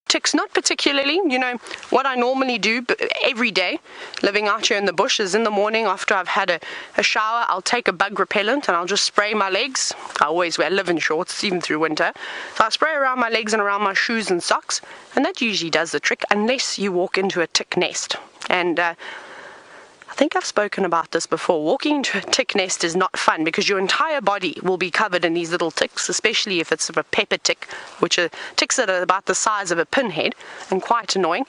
ticks, not particularly. You know, what I normally do every day, living out here in the bush, is in the morning after I've had a shower, I'll take a bug repellent and I'll just spray my legs. I always wear live-in shorts, even through winter. So I spray around my legs and around my shoes and socks, and that usually does the trick, unless you walk into a tick nest. And I think I've spoken about this before. Walking into a tick nest is not fun because your entire body will be covered in these little ticks, especially if it's a pepper tick, which are ticks that are about the size of a pinhead and quite annoying.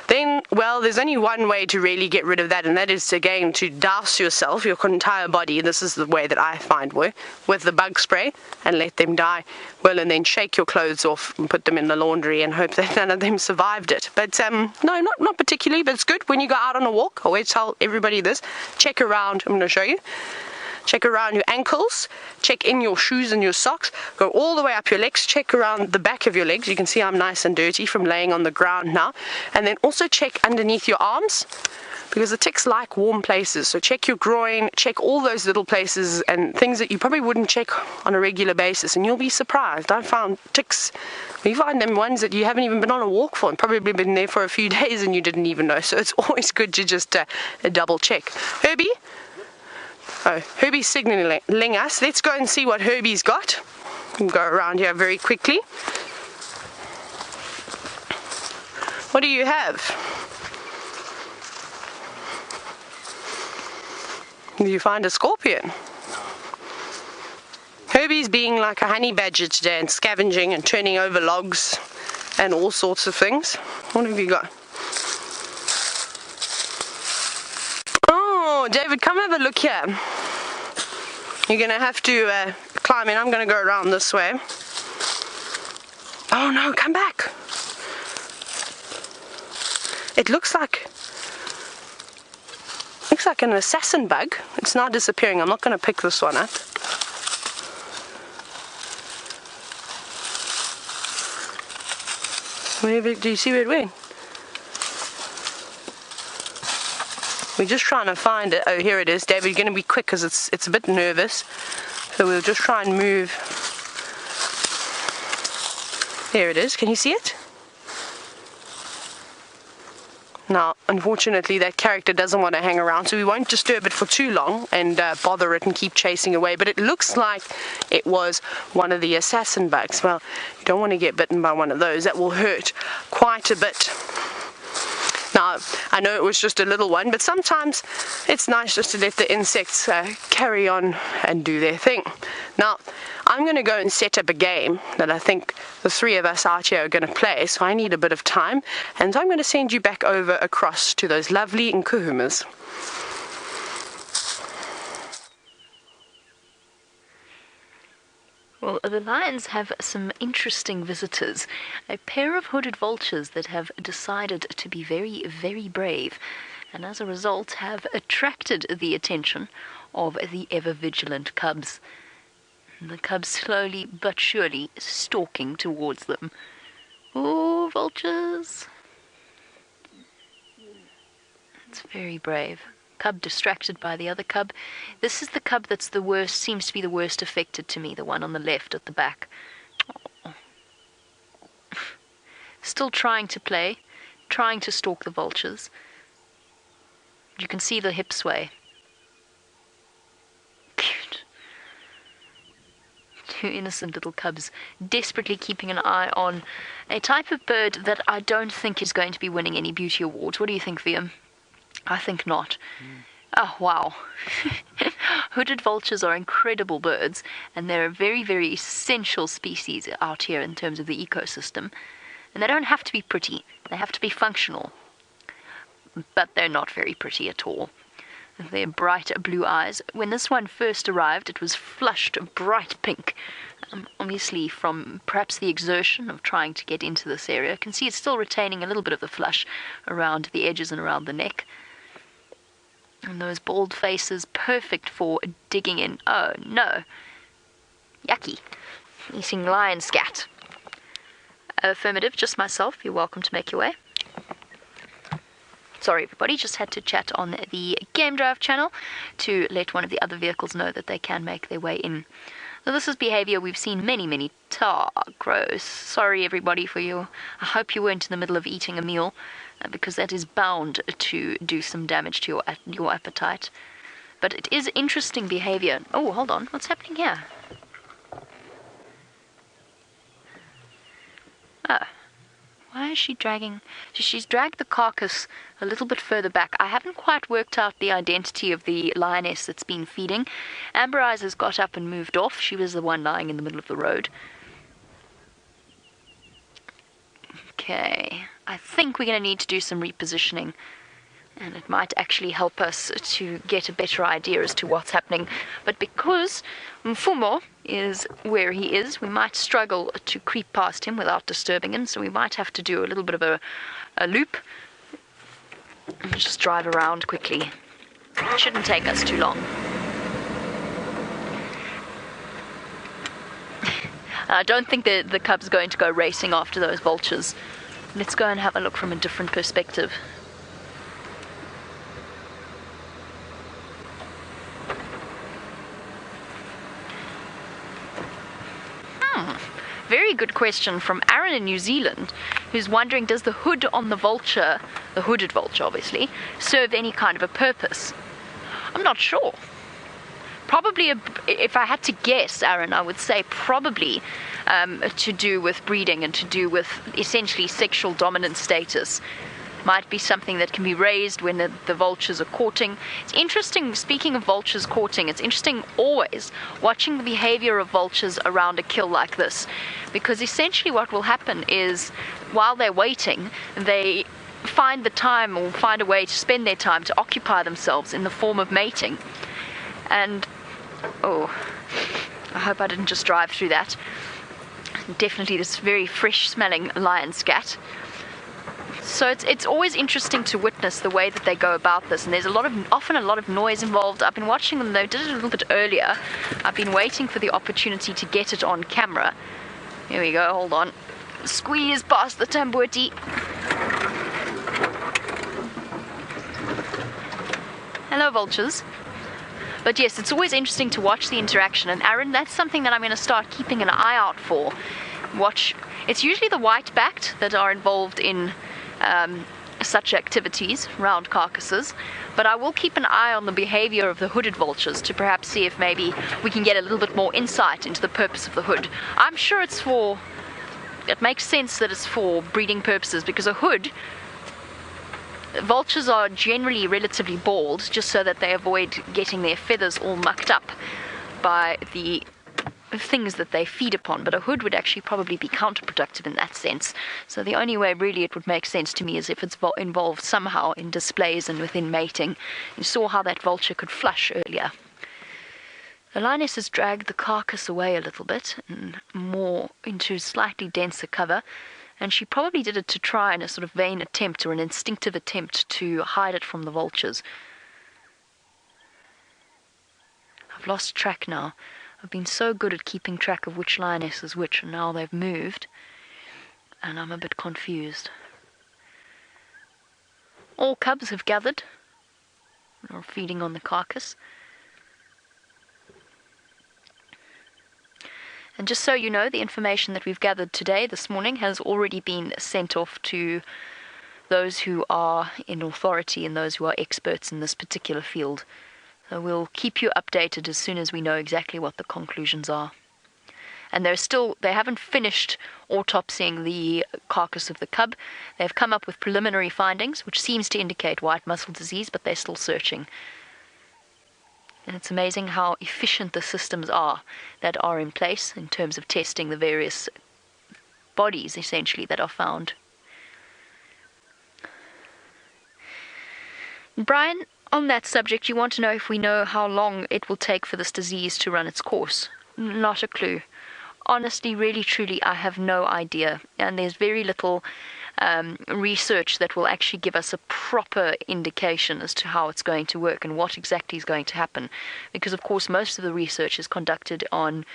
Then, well, there's only one way to really get rid of that, and that is, again, to douse yourself, your entire body, and this is the way that I find work, with the bug spray, and let them die. Well, and then shake your clothes off and put them in the laundry and hope that none of them survived it. But no, not particularly, but it's good when you go out on a walk. I always tell everybody this. Check around. I'm going to show you. Check around your ankles, check in your shoes and your socks, go all the way up your legs, check around the back of your legs. You can see I'm nice and dirty from laying on the ground now. And then also check underneath your arms, because the ticks like warm places. So check your groin, check all those little places and things that you probably wouldn't check on a regular basis, and you'll be surprised. I found ticks, you find them ones that you haven't even been on a walk for and probably been there for a few days and you didn't even know. So it's always good to just double check. Herbie? Oh, Herbie's signaling us. Let's go and see what Herbie's got. We'll go around here very quickly. What do you have? Did you find a scorpion? Herbie's being like a honey badger today and scavenging and turning over logs and all sorts of things. What have you got? Oh, David, come have a look here. You're going to have to climb in. I'm going to go around this way. Oh no, come back. It looks like an assassin bug. It's now disappearing. I'm not going to pick this one up. Do you see where it went? We're just trying to find it. Oh, here it is. David, you're going to be quick because it's a bit nervous. So we'll just try and move. There it is. Can you see it? Now, unfortunately, that character doesn't want to hang around, so we won't disturb it for too long and bother it and keep chasing away. But it looks like it was one of the assassin bugs. Well, you don't want to get bitten by one of those. That will hurt quite a bit. Now, I know it was just a little one, but sometimes it's nice just to let the insects carry on and do their thing. Now, I'm going to go and set up a game that I think the three of us out here are going to play, so I need a bit of time, and so I'm going to send you back over across to those lovely Nkuhumas. Well, the lions have some interesting visitors. A pair of hooded vultures that have decided to be very, very brave, and as a result have attracted the attention of the ever-vigilant cubs. The cubs slowly but surely stalking towards them. Oh, vultures! It's very brave. Cub distracted by the other cub. This is the cub that's the worst, seems to be the worst affected to me, the one on the left at the back. Oh. Still trying to play, trying to stalk the vultures. You can see the hip sway. Cute. Two innocent little cubs desperately keeping an eye on a type of bird that I don't think is going to be winning any beauty awards. What do you think, Liam? I think not. Oh, wow. Hooded vultures are incredible birds, and they're a very, very essential species out here in terms of the ecosystem. And they don't have to be pretty. They have to be functional. But they're not very pretty at all. Their bright blue eyes. When this one first arrived, it was flushed bright pink. Obviously from perhaps the exertion of trying to get into this area. You can see it's still retaining a little bit of the flush around the edges and around the neck. And those bald faces, perfect for digging in. Oh, no. Yucky. Eating lion scat. Affirmative, just myself. You're welcome to make your way. Sorry, everybody. Just had to chat on the Game Drive channel to let one of the other vehicles know that they can make their way in. So this is behavior we've seen many, many Gross. Sorry, everybody, for you. I hope you weren't in the middle of eating a meal, because that is bound to do some damage to your appetite. But it is interesting behavior. Oh, hold on. What's happening here? Oh. Why is she dragging? She's dragged the carcass a little bit further back. I haven't quite worked out the identity of the lioness that's been feeding. Amber Eyes has got up and moved off. She was the one lying in the middle of the road. Okay. I think we're going to need to do some repositioning. And it might actually help us to get a better idea as to what's happening. But because Mfumo is where he is, we might struggle to creep past him without disturbing him. So we might have to do a little bit of a loop. And just drive around quickly. It shouldn't take us too long. I don't think the cub's going to go racing after those vultures. Let's go and have a look from a different perspective. Very good question from Aaron in New Zealand, who's wondering, does the hood on the vulture, the hooded vulture obviously, serve any kind of a purpose? I'm not sure. Probably, if I had to guess, Aaron, I would say probably to do with breeding and to do with essentially sexual dominant status. Might be something that can be raised when the vultures are courting. It's interesting, speaking of vultures courting, it's interesting always watching the behavior of vultures around a kill like this, because essentially what will happen is while they're waiting, they find the time or find a way to spend their time to occupy themselves in the form of mating. And oh, I hope I didn't just drive through that. Definitely this very fresh smelling lion scat. So it's always interesting to witness the way that they go about this, and there's often a lot of noise involved. I've been watching them, they did it a little bit earlier. I've been waiting for the opportunity to get it on camera. Here we go, hold on. Squeeze past the tambuti. Hello, vultures. But yes, it's always interesting to watch the interaction, and Aaron, that's something that I'm going to start keeping an eye out for. It's usually the white-backed that are involved in such activities around carcasses, but I will keep an eye on the behavior of the hooded vultures to perhaps see if maybe we can get a little bit more insight into the purpose of the hood. I'm sure it makes sense that it's for breeding purposes, because a hood, vultures are generally relatively bald just so that they avoid getting their feathers all mucked up by the things that they feed upon, but a hood would actually probably be counterproductive in that sense. So the only way really it would make sense to me is if it's involved somehow in displays and within mating. You saw how that vulture could flush earlier. The lioness has dragged the carcass away a little bit and more into slightly denser cover, and she probably did it to try in a sort of vain attempt or an instinctive attempt to hide it from the vultures. I've lost track now. I've been so good at keeping track of which lioness is which, and now they've moved, and I'm a bit confused. All cubs have gathered, and are feeding on the carcass. And just so you know, the information that we've gathered today, this morning, has already been sent off to those who are in authority and those who are experts in this particular field. So we'll keep you updated as soon as we know exactly what the conclusions are. And they haven't finished autopsying the carcass of the cub. They've come up with preliminary findings, which seems to indicate white muscle disease, but they're still searching. And it's amazing how efficient the systems are that are in place in terms of testing the various bodies, essentially, that are found. Brian, on that subject, you want to know if we know how long it will take for this disease to run its course. Not a clue. Honestly, really, truly, I have no idea. And there's very little research that will actually give us a proper indication as to how it's going to work and what exactly is going to happen. Because, of course, most of the research is conducted on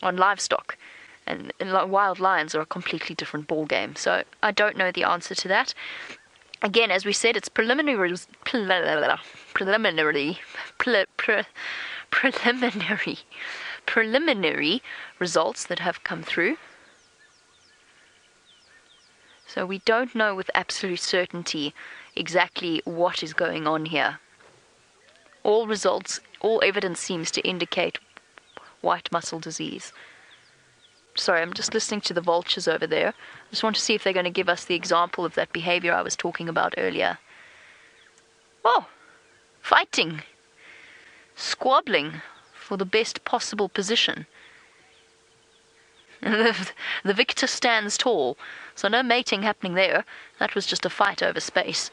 livestock. And wild lions are a completely different ballgame. So I don't know the answer to that. Again, as we said, it's preliminary preliminary results that have come through. So we don't know with absolute certainty exactly what is going on here. All evidence seems to indicate white muscle disease. Sorry, I'm just listening to the vultures over there. I just want to see if they're going to give us the example of that behavior I was talking about earlier. Oh, fighting, squabbling for the best possible position. The victor stands tall, so no mating happening there. That was just a fight over space.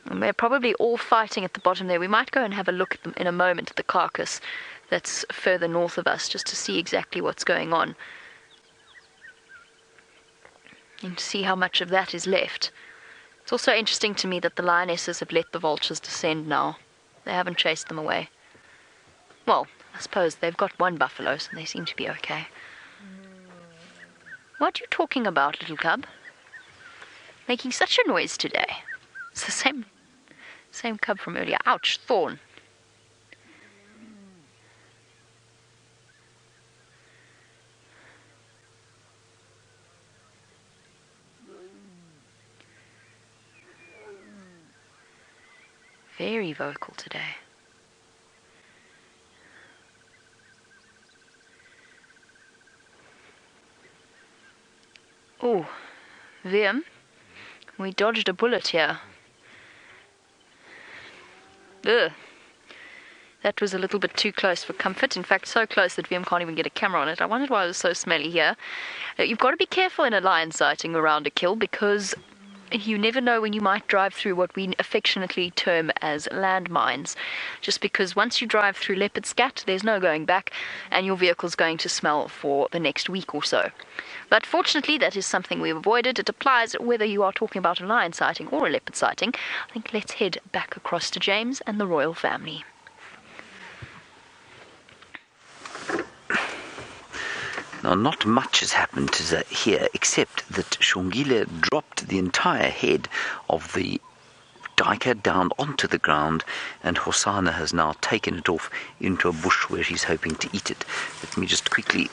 And they're probably all fighting at the bottom there. We might go and have a look in a moment at the carcass that's further north of us, just to see exactly what's going on. And to see how much of that is left. It's also interesting to me that the lionesses have let the vultures descend now. They haven't chased them away. Well, I suppose they've got one buffalo, so they seem to be okay. What are you talking about, little cub? Making such a noise today. It's the same cub from earlier. Ouch, thorn. Very vocal today. Oh, Liam, we dodged a bullet here. Ugh. That was a little bit too close for comfort. In fact, so close that Liam can't even get a camera on it. I wondered why it was so smelly here. You've got to be careful in a lion sighting around a kill, because you never know when you might drive through what we affectionately term as landmines. Just because once you drive through leopard scat, there's no going back, and your vehicle's going to smell for the next week or so. But fortunately, that is something we've avoided. It applies whether you are talking about a lion sighting or a leopard sighting. I think let's head back across to James and the royal family. Now, not much has happened here, except that Shongile dropped the entire head of the duiker down onto the ground, and Hosanna has now taken it off into a bush where she's hoping to eat it. Let me just quickly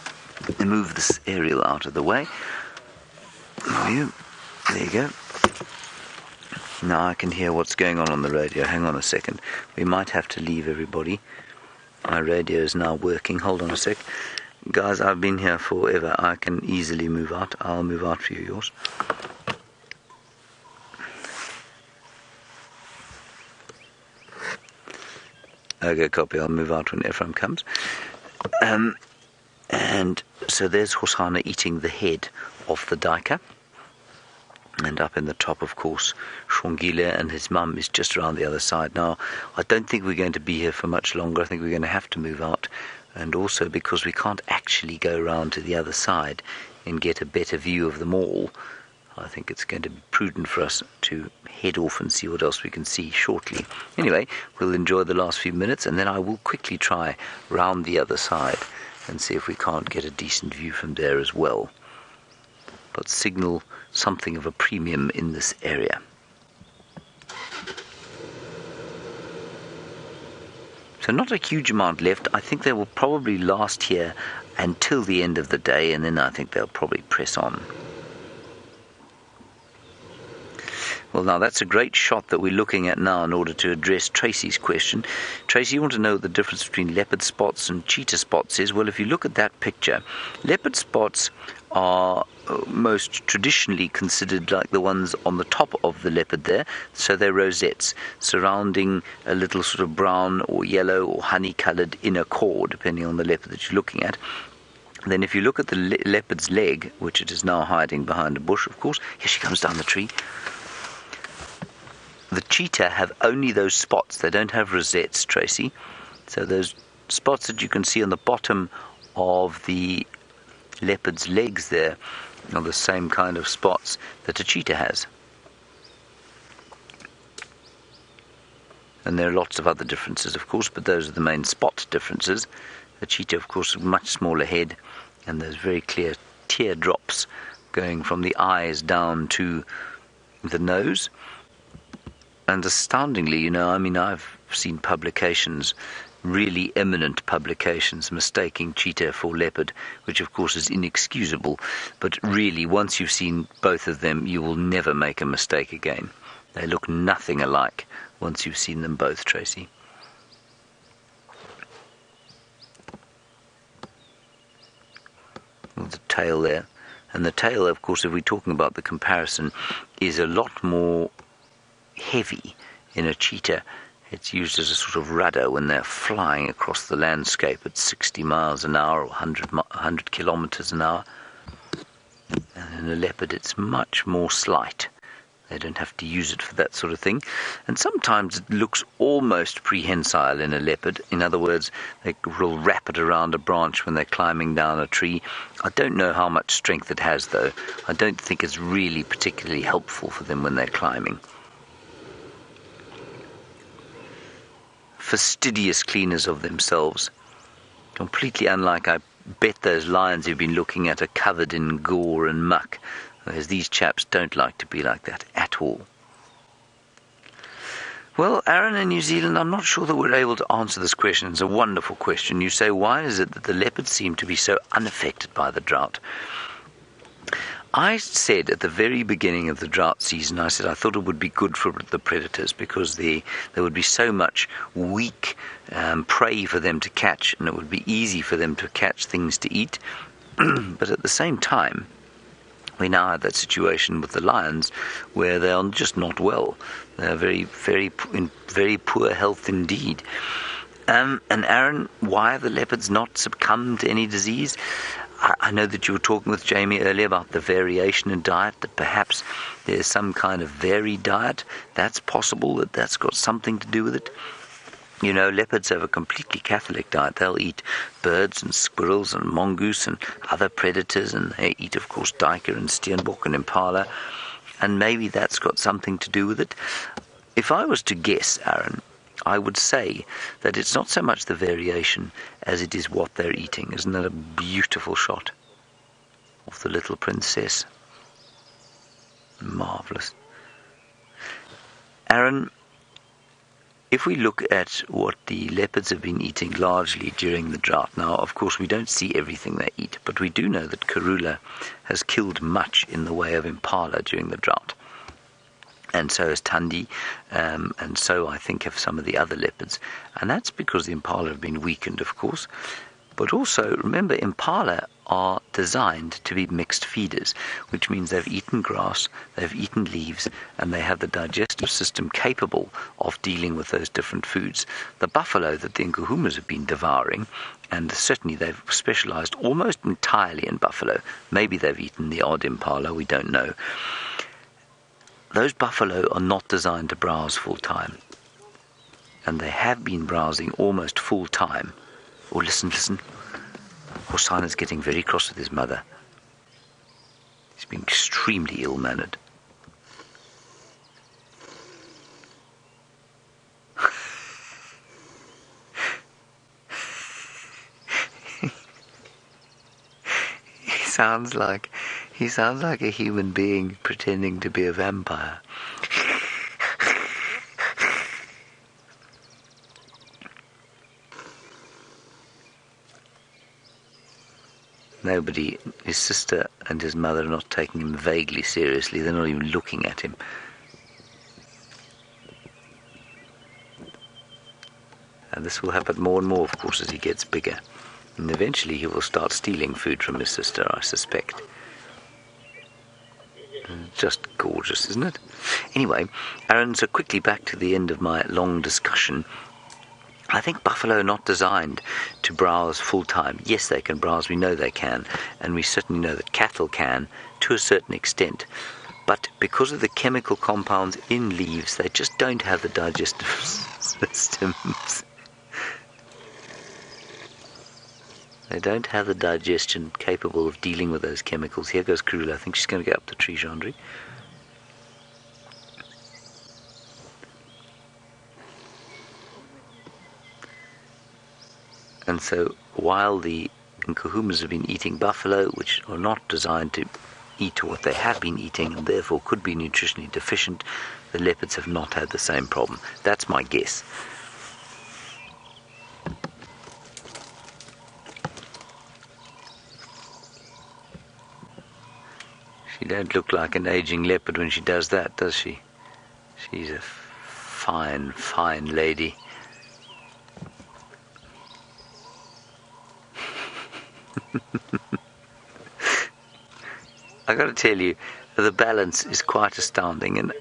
move this aerial out of the way. There you go. Now I can hear what's going on the radio. Hang on a second. We might have to leave everybody. My radio is now working. Hold on a sec. Guys, I've been here forever. I can easily move out. I'll move out for you, yours. Okay, copy. I'll move out when Ephraim comes. And so there's Hosanna eating the head of the duiker. And up in the top, of course, Shongile and his mum is just around the other side. Now, I don't think we're going to be here for much longer. I think we're going to have to move out. And also because we can't actually go around to the other side and get a better view of them all, I think it's going to be prudent for us to head off and see what else we can see shortly. Anyway, we'll enjoy the last few minutes, and then I will quickly try round the other side and see if we can't get a decent view from there as well. But signal something of a premium in this area. So not a huge amount left. I think they will probably last here until the end of the day, and then I think they'll probably press on. Well, now that's a great shot that we're looking at now in order to address Tracy's question. Tracy, you want to know what the difference between leopard spots and cheetah spots is? Well, if you look at that picture, leopard spots are most traditionally considered like the ones on the top of the leopard there. So they're rosettes surrounding a little sort of brown or yellow or honey-coloured inner core, depending on the leopard that you're looking at. Then if you look at the leopard's leg, which it is now hiding behind a bush, of course, here she comes down the tree. The cheetah have only those spots. They don't have rosettes, Tracy. So those spots that you can see on the bottom of the leopard's legs there are the same kind of spots that a cheetah has. And there are lots of other differences, of course, but those are the main spot differences. The cheetah, of course, has a much smaller head, and there's very clear teardrops going from the eyes down to the nose. And astoundingly, I've seen publications really eminent publications mistaking cheetah for leopard, which of course is inexcusable. But really, once you've seen both of them, you will never make a mistake again. They look nothing alike once you've seen them both, Tracy. The tail there. And the tail, of course, if we're talking about the comparison, is a lot more heavy in a cheetah. It's used as a sort of rudder when they're flying across the landscape at 60 miles an hour or 100 kilometers an hour. And in a leopard, it's much more slight. They don't have to use it for that sort of thing. And sometimes it looks almost prehensile in a leopard. In other words, they will wrap it around a branch when they're climbing down a tree. I don't know how much strength it has, though. I don't think it's really particularly helpful for them when they're climbing. Fastidious cleaners of themselves. Completely unlike, I bet those lions you've been looking at are covered in gore and muck. Whereas these chaps don't like to be like that at all. Well, Aaron in New Zealand, I'm not sure that we're able to answer this question. It's a wonderful question. You say, why is it that the leopards seem to be so unaffected by the drought? I said at the very beginning of the drought season, I said I thought it would be good for the predators because there would be so much weak prey for them to catch, and it would be easy for them to catch things to eat. But at the same time, we now have that situation with the lions where they are just not well. They are in very poor health indeed. And Aaron, why have the leopards not succumbed to any disease? I know that you were talking with Jamie earlier about the variation in diet, that perhaps there's some kind of varied diet. That's possible, that's got something to do with it. You know, leopards have a completely Catholic diet. They'll eat birds and squirrels and mongoose and other predators, and they eat, of course, duiker and Steenbok and impala, and maybe that's got something to do with it. If I was to guess, Aaron, I would say that it's not so much the variation as it is what they're eating. Isn't that a beautiful shot of the little princess? Marvelous. Aaron, if we look at what the leopards have been eating largely during the drought, now, of course, we don't see everything they eat, but we do know that Karula has killed much in the way of impala during the drought. And so has Tandi, and so I think have some of the other leopards. And that's because the impala have been weakened, of course. But also, remember, impala are designed to be mixed feeders, which means they've eaten grass, they've eaten leaves, and they have the digestive system capable of dealing with those different foods. The buffalo that the Nkuhumas have been devouring, and certainly they've specialized almost entirely in buffalo. Maybe they've eaten the odd impala, we don't know. Those buffalo are not designed to browse full time. And they have been browsing almost full time. Oh, listen. Hosana's getting very cross with his mother. He's been extremely ill-mannered. He sounds like a human being pretending to be a vampire. Nobody, his sister and his mother are not taking him vaguely seriously. They're not even looking at him. And this will happen more and more, of course, as he gets bigger. And eventually he will start stealing food from his sister, I suspect. Just gorgeous, isn't it? Anyway, Aaron, so quickly back to the end of my long discussion. I think buffalo are not designed to browse full-time. Yes, they can browse, we know they can, and we certainly know that cattle can to a certain extent. But because of the chemical compounds in leaves, they just don't have the digestive systems. They don't have the digestion capable of dealing with those chemicals. Here goes Karula. I think she's going to get up the tree, Chandri. And so while the Nkuhumas have been eating buffalo, which are not designed to eat what they have been eating and therefore could be nutritionally deficient, the leopards have not had the same problem. That's my guess. She don't look like an aging leopard when she does that, does she? She's a fine, fine lady. I got to tell you, the balance is quite astounding, and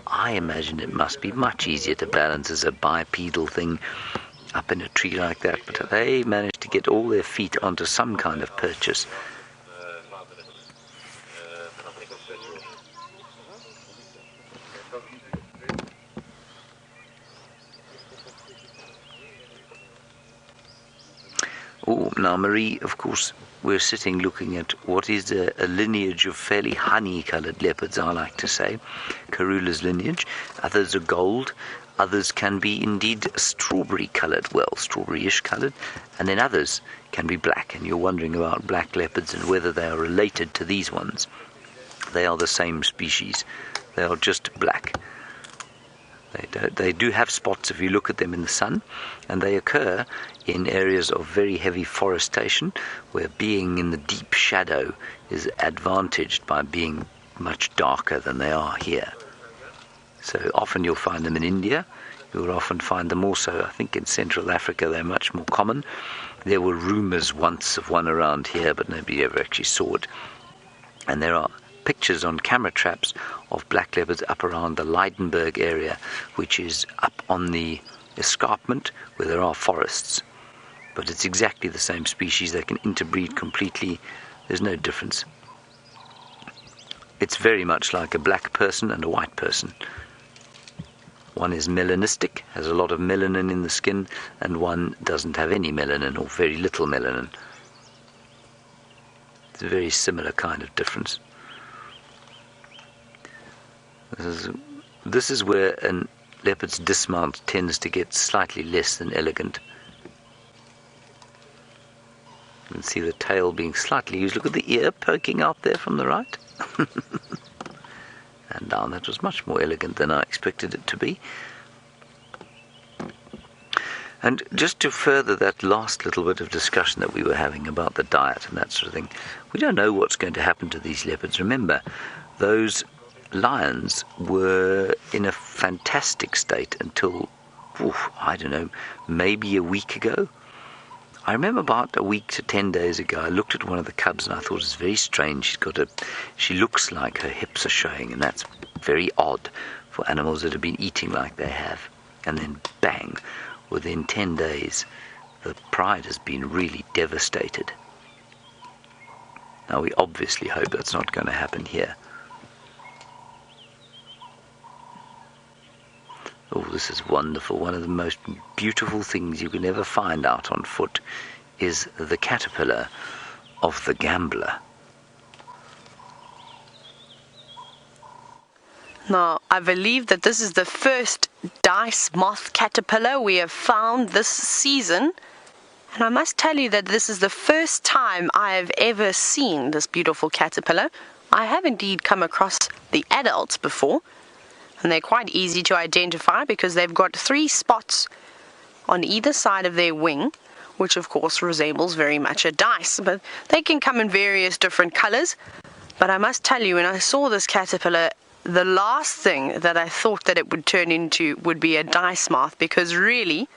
I imagine it must be much easier to balance as a bipedal thing up in a tree like that, but they managed to get all their feet onto some kind of purchase. Oh, now Marie, of course, we're sitting looking at what is a lineage of fairly honey-coloured leopards, I like to say. Karula's lineage. Others are gold. Others can be indeed strawberry-coloured, well, strawberry-ish coloured. And then others can be black. And you're wondering about black leopards and whether they are related to these ones. They are the same species. They are just black. They do have spots if you look at them in the sun, and they occur in areas of very heavy forestation, where being in the deep shadow is advantaged by being much darker than they are here. So often you'll find them in India. You'll often find them also, I think, in Central Africa. They're much more common. There were rumours once of one around here, but nobody ever actually saw it. And there are pictures on camera traps of black leopards up around the Leidenberg area, which is up on the escarpment where there are forests. But it's exactly the same species. They can interbreed completely. There's no difference. It's very much like a black person and a white person. One is melanistic, has a lot of melanin in the skin, and one doesn't have any melanin or very little melanin. It's a very similar kind of difference. This is where a leopard's dismount tends to get slightly less than elegant. You can see the tail being slightly used. Look at the ear poking out there from the right. And down, that was much more elegant than I expected it to be. And just to further that last little bit of discussion that we were having about the diet and that sort of thing, we don't know what's going to happen to these leopards. Remember, those lions were in a fantastic state until, I don't know, maybe a week ago. I remember about a week to 10 days ago, I looked at one of the cubs and I thought it's very strange. She looks like her hips are showing, and that's very odd for animals that have been eating like they have. And then bang, within 10 days, the pride has been really devastated. Now we obviously hope that's not going to happen here. Oh, this is wonderful. One of the most beautiful things you can ever find out on foot is the caterpillar of the gambler. Now, I believe that this is the first dice moth caterpillar we have found this season. And I must tell you that this is the first time I have ever seen this beautiful caterpillar. I have indeed come across the adults before. And they're quite easy to identify because they've got 3 spots on either side of their wing, which of course resembles very much a dice. But they can come in various different colors. But I must tell you, when I saw this caterpillar, the last thing that I thought that it would turn into would be a dice moth, because really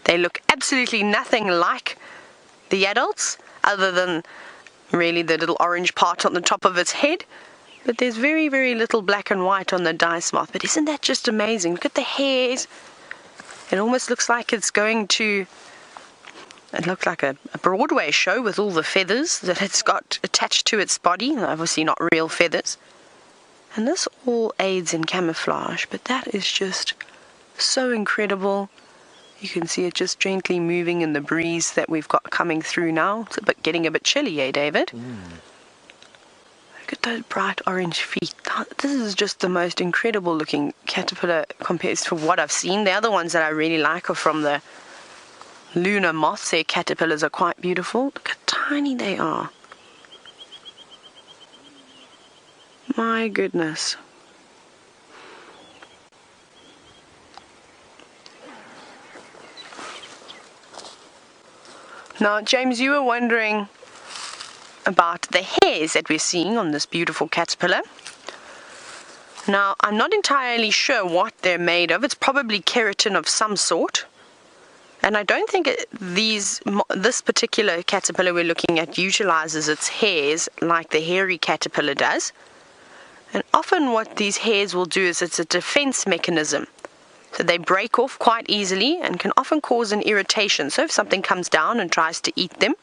they look absolutely nothing like the adults, other than really the little orange part on the top of its head. But there's very, very little black and white on the dice moth. But isn't that just amazing? Look at the hairs. It almost looks like it's going to... It looks like a Broadway show with all the feathers that it's got attached to its body. Obviously not real feathers. And this all aids in camouflage. But that is just so incredible. You can see it just gently moving in the breeze that we've got coming through now. It's getting a bit chilly, eh, David? Look at those bright orange feet. This is just the most incredible looking caterpillar compared to what I've seen. The other ones that I really like are from the lunar moths. Their caterpillars are quite beautiful. Look how tiny they are. My goodness. Now, James, you were wondering about the hairs that we're seeing on this beautiful caterpillar. Now, I'm not entirely sure what they're made of. It's probably keratin of some sort. And I don't think this particular caterpillar we're looking at utilizes its hairs like the hairy caterpillar does. And often what these hairs will do is it's a defense mechanism. So they break off quite easily and can often cause an irritation. So if something comes down and tries to eat them,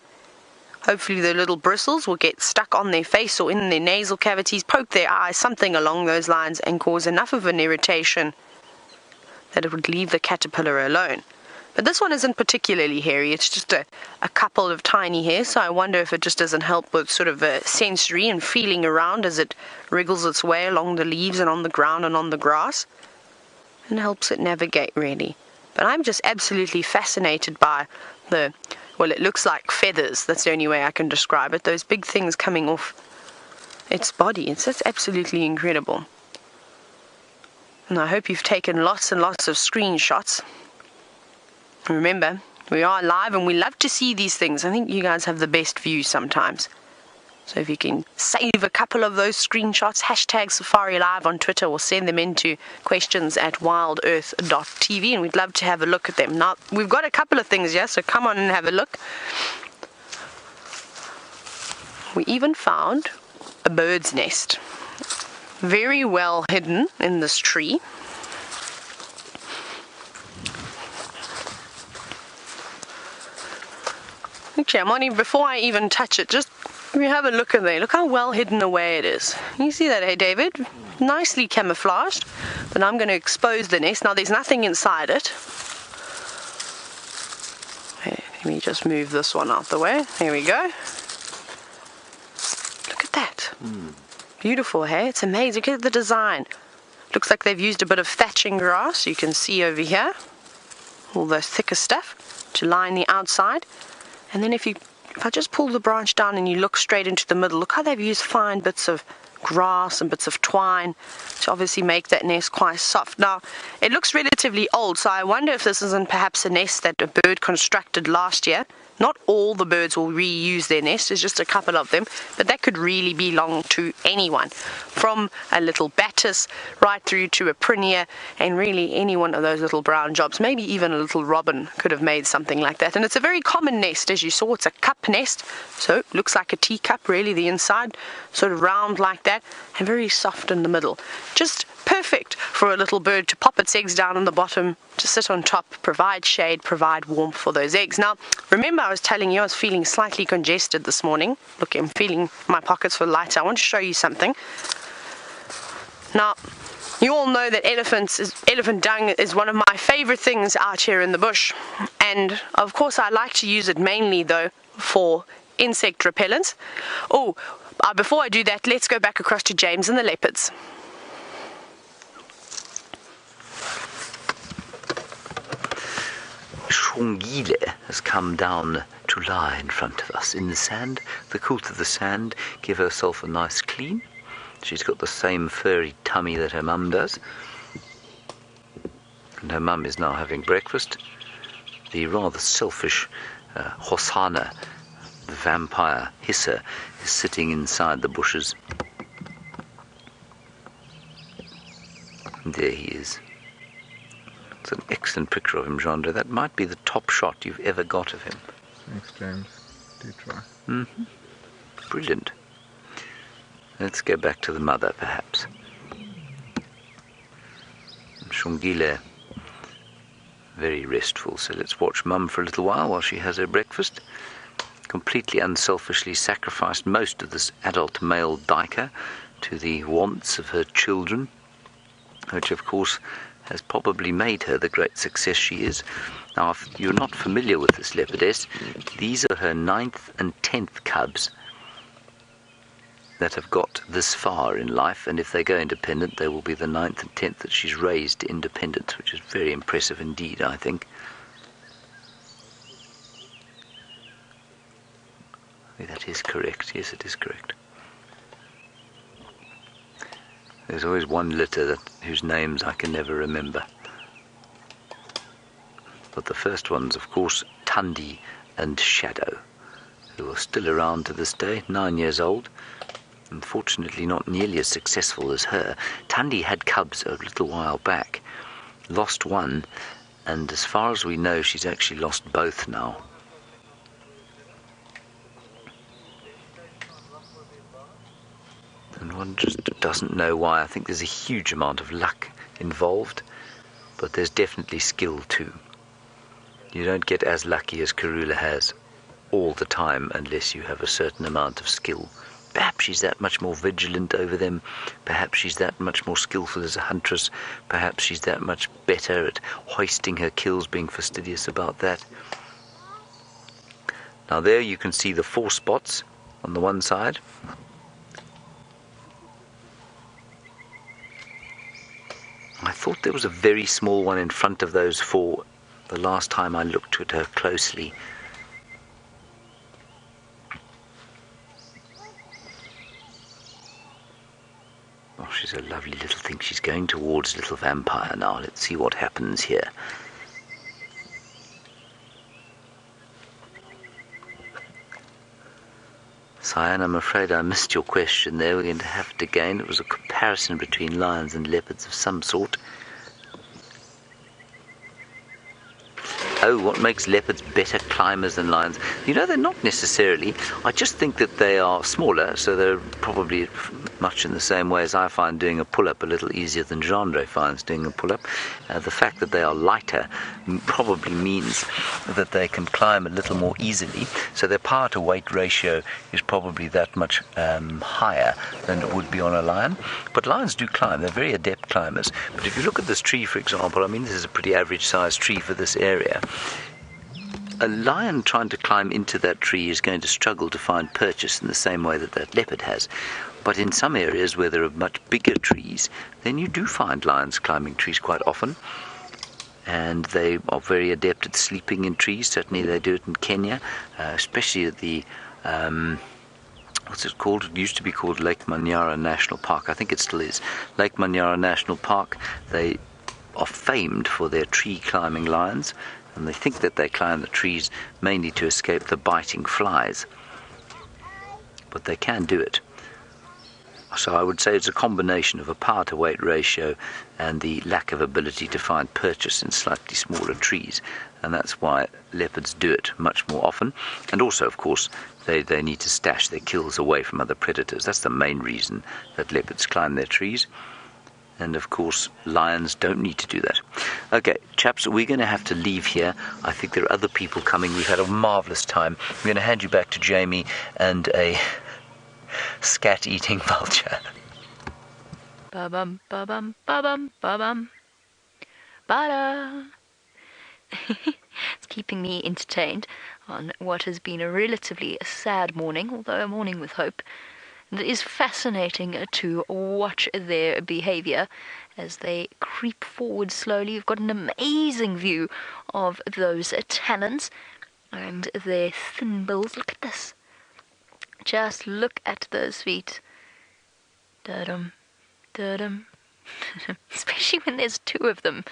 hopefully the little bristles will get stuck on their face or in their nasal cavities, poke their eyes, something along those lines, and cause enough of an irritation that it would leave the caterpillar alone. But this one isn't particularly hairy. It's just a couple of tiny hairs, so I wonder if it just doesn't help with sort of a sensory and feeling around as it wriggles its way along the leaves and on the ground and on the grass, and helps it navigate, really. But I'm just absolutely fascinated by well, it looks like feathers. That's the only way I can describe it. Those big things coming off its body. It's just absolutely incredible. And I hope you've taken lots and lots of screenshots. Remember, we are live and we love to see these things. I think you guys have the best view sometimes. So if you can save a couple of those screenshots, hashtag Safari Live on Twitter, or send them into questions@WildEarthTV, and we'd love to have a look at them. Now, we've got a couple of things here, so come on and have a look. We even found a bird's nest. Very well hidden in this tree. Actually, before I even touch it, just we have a look at there. Look how well hidden away it is. You see that, hey David? Nicely camouflaged. But I'm going to expose the nest. Now there's nothing inside it. Let me just move this one out the way. There we go. Look at that. Beautiful, hey? It's amazing. Look at the design. Looks like they've used a bit of thatching grass. You can see over here all the thicker stuff to line the outside. And then if I just pull the branch down and you look straight into the middle, look how they've used fine bits of grass and bits of twine to obviously make that nest quite soft. Now, it looks relatively old, so I wonder if this isn't perhaps a nest that a bird constructed last year. Not all the birds will reuse their nest, there's just a couple of them, but that could really belong to anyone, from a little batis right through to a prinia, and really any one of those little brown jobs. Maybe even a little robin could have made something like that. And it's a very common nest, as you saw. It's a cup nest, so it looks like a teacup, really, the inside, sort of round like that, and very soft in the middle. Just perfect for a little bird to pop its eggs down on the bottom, to sit on top, provide shade, provide warmth for those eggs. Now, remember I was telling you I was feeling slightly congested this morning. Look, I'm feeling my pockets full lighter. I want to show you something. Now, you all know that elephant dung is one of my favorite things out here in the bush. And, of course, I like to use it mainly, though, for insect repellents. Before I do that, let's go back across to James and the leopards. Shongile has come down to lie in front of us in the sand. The coolth of the sand give herself a nice clean. She's got the same furry tummy that her mum does. And her mum is now having breakfast. The rather selfish Hosana, the vampire hisser, is sitting inside the bushes. And there he is. It's an excellent picture of him, Jandre. That might be the top shot you've ever got of him. Thanks, James. Do try. Brilliant. Let's go back to the mother, perhaps. Shongile, very restful. So let's watch Mum for a little while she has her breakfast. Completely unselfishly sacrificed most of this adult male duiker to the wants of her children, which, of course, has probably made her the great success she is. Now, if you're not familiar with this leopardess, these are her 9th and 10th cubs that have got this far in life, and if they go independent, they will be the 9th and 10th that she's raised to independence, which is very impressive indeed, I think. That is correct. Yes, it is correct. There's always one litter whose names I can never remember. But the first ones, of course, Tundi and Shadow. who are still around to this day, 9 years old. Unfortunately not nearly as successful as her. Thandi had cubs a little while back, lost one, and as far as we know she's actually lost both now. And one just doesn't know why. I think there's a huge amount of luck involved, but there's definitely skill too. You don't get as lucky as Karula has all the time unless you have a certain amount of skill. Perhaps she's that much more vigilant over them. Perhaps she's that much more skillful as a huntress. Perhaps she's that much better at hoisting her kills, being fastidious about that. Now there you can see the 4 spots on the one side. I thought there was a very small one in front of those 4 the last time I looked at her closely. Oh, she's a lovely little thing. She's going towards little vampire now. Let's see what happens here. Cyan, I'm afraid I missed your question there. We're going to have to again. It was a comparison between lions and leopards of some sort. Oh, what makes leopards better climbers than lions? You know, they're not necessarily. I just think that they are smaller, so they're probably much in the same way as I find doing a pull-up a little easier than Gendre finds doing a pull-up. The fact that they are lighter probably means that they can climb a little more easily, so their power-to-weight ratio is probably that much higher than it would be on a lion. But lions do climb. They're very adept climbers. But if you look at this tree, for example, I mean, this is a pretty average-sized tree for this area. A lion trying to climb into that tree is going to struggle to find purchase in the same way that that leopard has. But in some areas where there are much bigger trees, then you do find lions climbing trees quite often. And they are very adept at sleeping in trees. Certainly they do it in Kenya, especially at the, what's it called? It used to be called Lake Manyara National Park. I think it still is. Lake Manyara National Park, they are famed for their tree climbing lions. And they think that they climb the trees mainly to escape the biting flies. But they can do it. So I would say it's a combination of a power-to-weight ratio and the lack of ability to find purchase in slightly smaller trees. And that's why leopards do it much more often. And also, of course, they need to stash their kills away from other predators. That's the main reason that leopards climb their trees. And of course, lions don't need to do that. Okay, chaps, we're going to have to leave here. I think there are other people coming. We've had a marvellous time. I'm going to hand you back to Jamie and a scat-eating vulture. Ba-bum, ba-bum, ba-bum, ba-bum. Ba-da. It's keeping me entertained on what has been a relatively sad morning, although a morning with hope. It is fascinating to watch their behavior as they creep forward slowly. You've got an amazing view of those talons and their thin bills. Look at this. Just look at those feet. Da-dum, da-dum. Especially when there's 2 of them.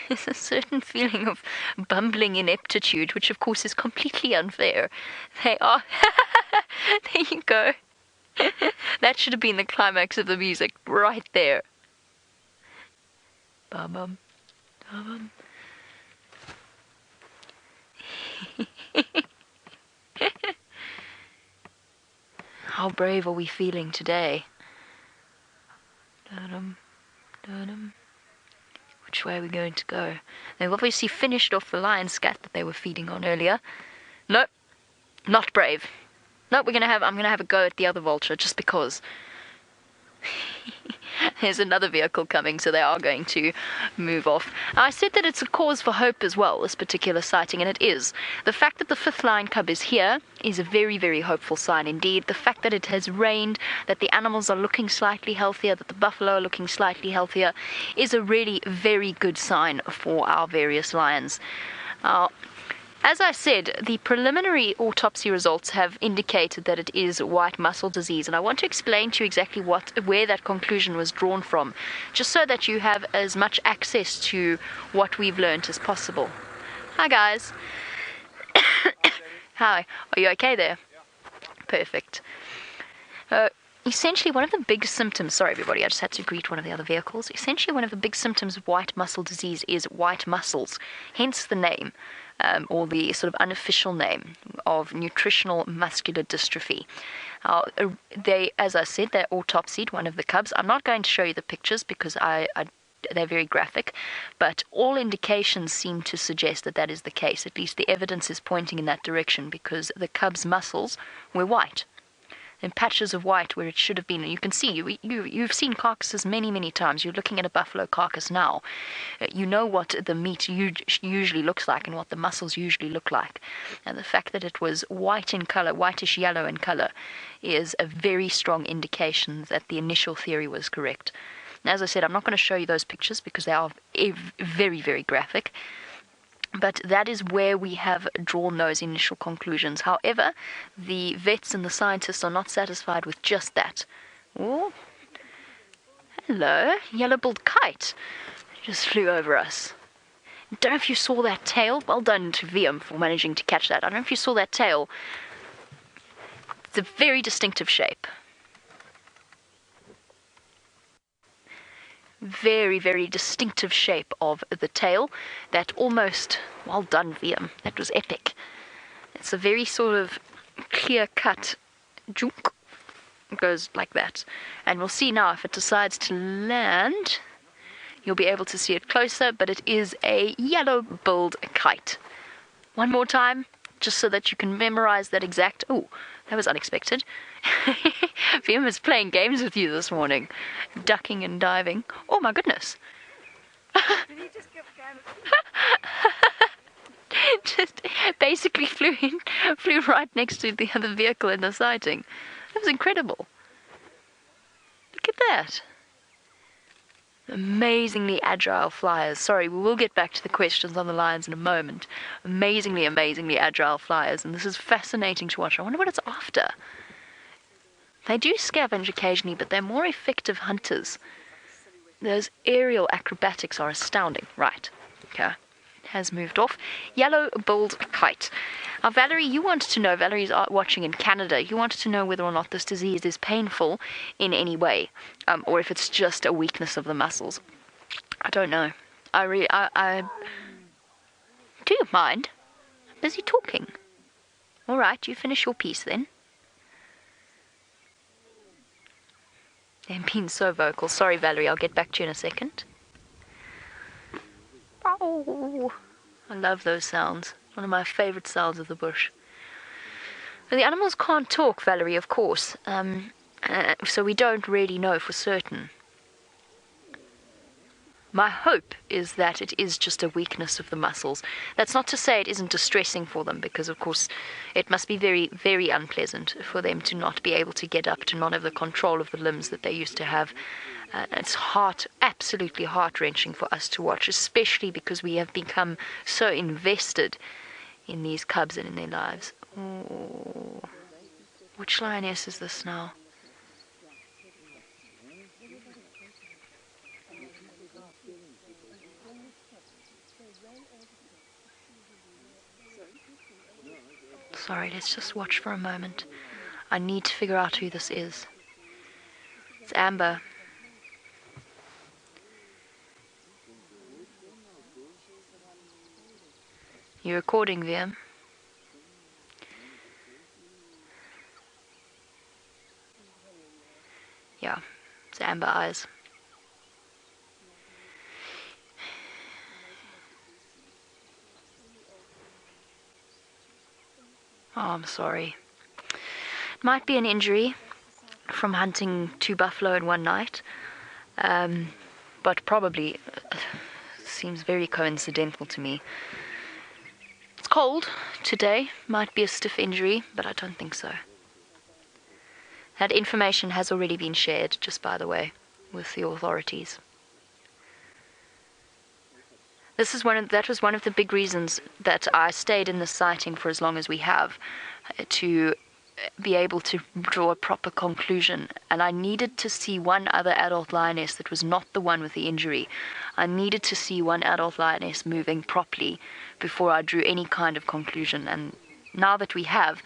There's a certain feeling of bumbling ineptitude, which of course is completely unfair. They are... There you go. That should have been the climax of the music, right there. Ba-bum, ba-bum. How brave are we feeling today? Da-dum, da-dum. Which way are we going to go? They've obviously finished off the lion scat that they were feeding on earlier. Nope, not brave. Nope, I'm gonna have a go at the other vulture just because. There's another vehicle coming, so they are going to move off. I said that it's a cause for hope as well, this particular sighting, and it is. The fact that the 5th lion cub is here is a very, very hopeful sign indeed. The fact that it has rained, that the animals are looking slightly healthier, that the buffalo are looking slightly healthier, is a really very good sign for our various lions. As I said, the preliminary autopsy results have indicated that it is white muscle disease, and I want to explain to you exactly where that conclusion was drawn from, just so that you have as much access to what we've learned as possible. Hi guys. Hi, are you okay there? Yeah. Perfect. Essentially, one of the big symptoms, sorry everybody, I just had to greet one of the other vehicles. Essentially, one of the big symptoms of white muscle disease is white muscles, hence the name, or the sort of unofficial name of nutritional muscular dystrophy. They, as I said, they're autopsied, one of the cubs. I'm not going to show you the pictures because they're very graphic, but all indications seem to suggest that that is the case. At least the evidence is pointing in that direction because the cub's muscles were white. In patches of white where it should have been. And you can see, you've seen carcasses many, many times. You're looking at a buffalo carcass now. You know what the meat usually looks like and what the muscles usually look like. And the fact that it was white in color, whitish yellow in color, is a very strong indication that the initial theory was correct. And as I said, I'm not going to show you those pictures because they are very, very graphic. But that is where we have drawn those initial conclusions. However, the vets and the scientists are not satisfied with just that. Oh, hello, yellow-billed kite just flew over us. I don't know if you saw that tail. Well done to VM for managing to catch that. I don't know if you saw that tail. It's a very distinctive shape. Very, very distinctive shape of the tail. That almost, well done VM, that was epic. It's a very sort of clear-cut junk. It goes like that. And we'll see now if it decides to land. You'll be able to see it closer, but it is a yellow-billed kite. One more time, just so that you can memorize that exact... Oh, that was unexpected. VM is playing games with you this morning. Ducking and diving. Oh my goodness. Did he just give Just basically flew right next to the other vehicle in the sighting. That was incredible. Look at that. Amazingly agile flyers. Sorry, we will get back to the questions on the lions in a moment. Amazingly agile flyers, and this is fascinating to watch. I wonder what it's after. They do scavenge occasionally, but they're more effective hunters. Those aerial acrobatics are astounding. Right, okay, has moved off. Yellow-billed kite. Now, Valerie, you wanted to know, Valerie's watching in Canada, you wanted to know whether or not this disease is painful in any way, or if it's just a weakness of the muscles. I don't know. Do you mind? I'm busy talking. All right, you finish your piece then. They've been so vocal. Sorry, Valerie, I'll get back to you in a second. Oh, I love those sounds. One of my favorite sounds of the bush. But the animals can't talk, Valerie, of course. So we don't really know for certain. My hope is that it is just a weakness of the muscles. That's not to say it isn't distressing for them, because, of course, it must be very, very unpleasant for them to not be able to get up, to not have the control of the limbs that they used to have. It's absolutely heart-wrenching for us to watch, especially because we have become so invested in these cubs and in their lives. Oh, which lioness is this now? Sorry, let's just watch for a moment. I need to figure out who this is. It's Amber. You recording, VM? Yeah, it's Amber Eyes. Oh, I'm sorry. It might be an injury from hunting 2 buffalo in one night, but probably seems very coincidental to me. It's cold today. Might be a stiff injury, but I don't think so. That information has already been shared, just by the way, with the authorities. That was one of the big reasons that I stayed in the sighting for as long as we have, to be able to draw a proper conclusion. And I needed to see one other adult lioness that was not the one with the injury. I needed to see one adult lioness moving properly before I drew any kind of conclusion. And now that we have,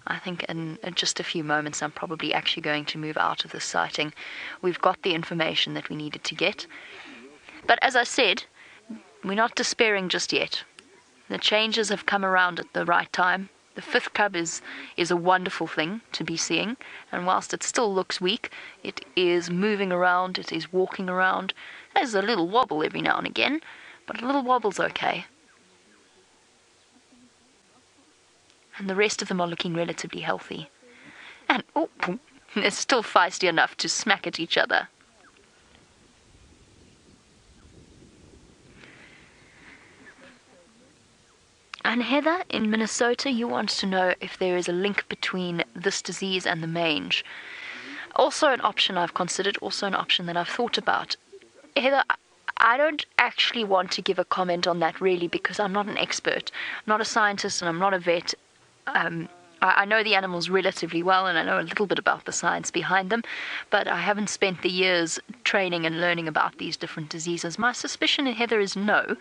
I think in just a few moments I'm probably actually going to move out of this sighting. We've got the information that we needed to get. But as I said, we're not despairing just yet. The changes have come around at the right time. The 5th cub is a wonderful thing to be seeing, and whilst it still looks weak, it is moving around, it is walking around. There's a little wobble every now and again, but a little wobble's okay. And the rest of them are looking relatively healthy. And, oh, they're still feisty enough to smack at each other. And Heather, in Minnesota, you want to know if there is a link between this disease and the mange. Also an option I've considered, also an option that I've thought about. Heather, I don't actually want to give a comment on that really because I'm not an expert. I'm not a scientist and I'm not a vet. I know the animals relatively well and I know a little bit about the science behind them, but I haven't spent the years training and learning about these different diseases. My suspicion, Heather, is no.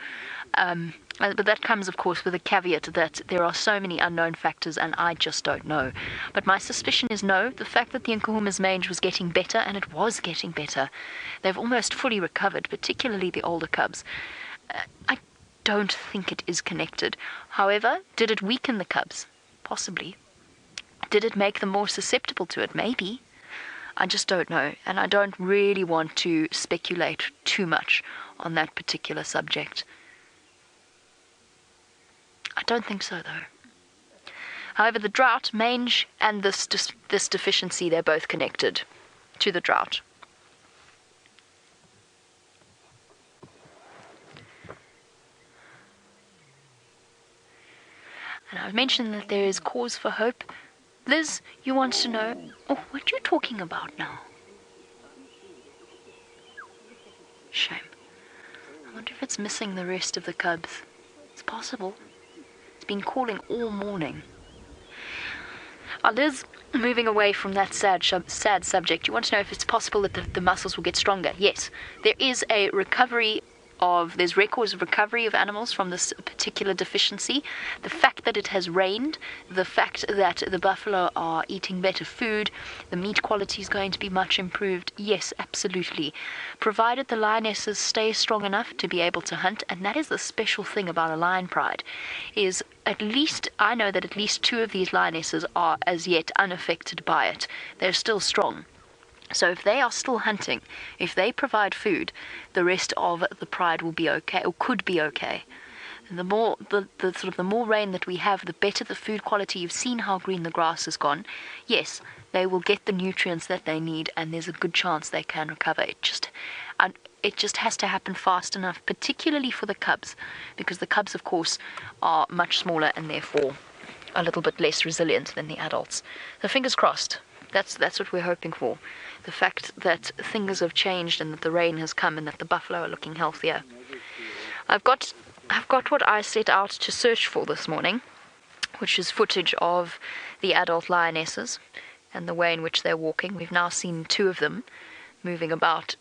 But that comes, of course, with a caveat that there are so many unknown factors and I just don't know. But my suspicion is no. The fact that the Nkuhuma's mange was getting better, and it was getting better. They've almost fully recovered, particularly the older cubs. I don't think it is connected. However, did it weaken the cubs? Possibly. Did it make them more susceptible to it? Maybe. I just don't know, and I don't really want to speculate too much on that particular subject. I don't think so, though. However, the drought, mange, and this deficiency, they're both connected to the drought. And I've mentioned that there is cause for hope. Liz, you want to know... Oh, what are you talking about now? Shame. I wonder if it's missing the rest of the cubs. It's possible. It's been calling all morning. Liz, moving away from that sad subject, you want to know if it's possible that the muscles will get stronger. Yes, there is a recovery there's records of recovery of animals from this particular deficiency. The fact that it has rained, the fact that the buffalo are eating better food, the meat quality is going to be much improved. Yes, absolutely. Provided the lionesses stay strong enough to be able to hunt, and that is the special thing about a lion pride, is I know that at least 2 of these lionesses are as yet unaffected by it. They're still strong. So if they are still hunting, if they provide food, the rest of the pride will be okay, or could be okay. And the more rain that we have, the better the food quality. You've seen how green the grass has gone. Yes, they will get the nutrients that they need, and there's a good chance they can recover. It just has to happen fast enough, particularly for the cubs, because the cubs, of course, are much smaller and therefore a little bit less resilient than the adults. So fingers crossed. That's what we're hoping for. The fact that things have changed and that the rain has come and that the buffalo are looking healthier. I've got what I set out to search for this morning, which is footage of the adult lionesses and the way in which they're walking. We've now seen 2 of them moving about,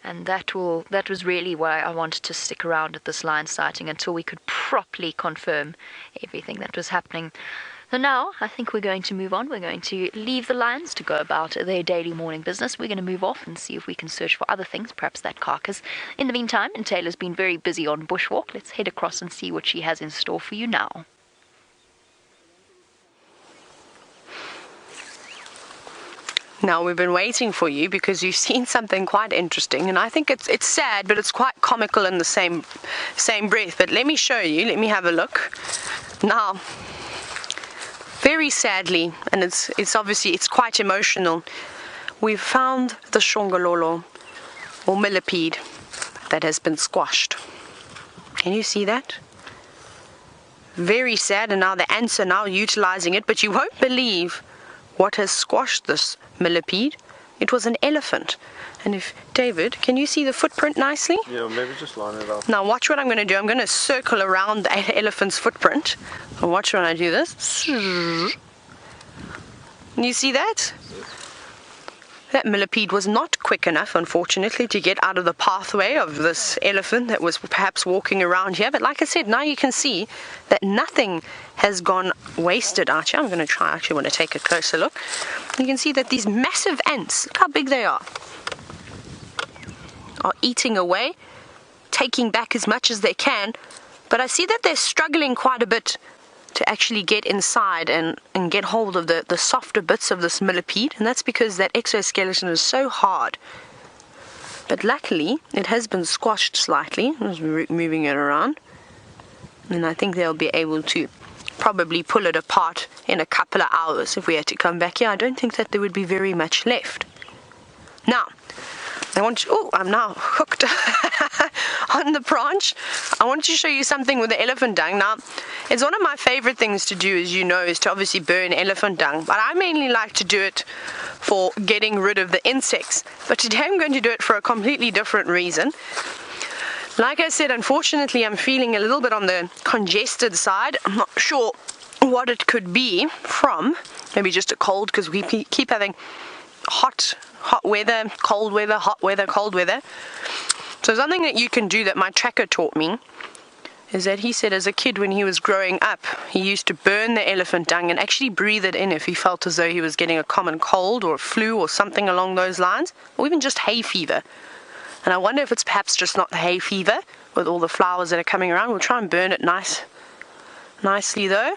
and that was really why I wanted to stick around at this lion sighting until we could properly confirm everything that was happening. So now, I think we're going to move on. We're going to leave the lions to go about their daily morning business. We're going to move off and see if we can search for other things, perhaps that carcass. In the meantime, and Tayla's been very busy on bushwalk, let's head across and see what she has in store for you now. Now, we've been waiting for you because you've seen something quite interesting, and I think it's sad, but it's quite comical in the same breath. But let me show you. Let me have a look. Now, very sadly, and it's obviously quite emotional, we've found the shongololo, or millipede, that has been squashed. Can you see that? Very sad, and now the ants are now utilizing it, but you won't believe what has squashed this millipede. It was an elephant. And if, David, can you see the footprint nicely? Yeah, maybe just line it up. Now watch what I'm going to do. I'm going to circle around the elephant's footprint. And watch when I do this. You see that? That millipede was not quick enough, unfortunately, to get out of the pathway of this elephant that was perhaps walking around here. But like I said, now you can see that nothing has gone wasted out here. I'm going to try, actually want to take a closer look. You can see that these massive ants, look how big they are eating away, taking back as much as they can. But I see that they're struggling quite a bit to actually get inside and get hold of the softer bits of this millipede, and that's because that exoskeleton is so hard. But luckily it has been squashed slightly. I was moving it around, and I think they'll be able to probably pull it apart in a couple of hours if we had to come back here. I don't think that there would be very much left. Now I'm now hooked on the branch. I want to show you something with the elephant dung. Now, it's one of my favorite things to do, as you know, is to obviously burn elephant dung. But I mainly like to do it for getting rid of the insects. But today I'm going to do it for a completely different reason. Like I said, unfortunately, I'm feeling a little bit on the congested side. I'm not sure what it could be from. Maybe just a cold, because we keep having hot weather, cold weather, hot weather, cold weather. So something that you can do that my tracker taught me is that he said as a kid when he was growing up, he used to burn the elephant dung and actually breathe it in if he felt as though he was getting a common cold or a flu or something along those lines, or even just hay fever. And I wonder if it's perhaps just not the hay fever with all the flowers that are coming around. We'll try and burn it nicely though.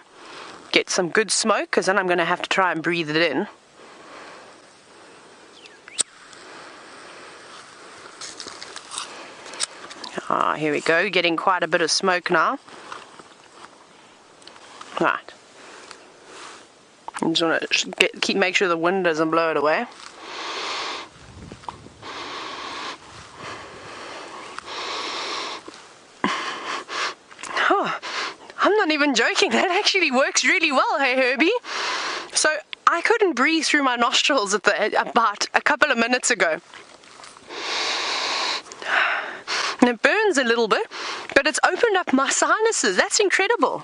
Get some good smoke, because then I'm going to have to try and breathe it in. Here we go, getting quite a bit of smoke now. Right. I just want to make sure the wind doesn't blow it away. Oh, I'm not even joking, that actually works really well, hey Herbie? So I couldn't breathe through my nostrils about a couple of minutes ago. And it burns a little bit, but it's opened up my sinuses. That's incredible.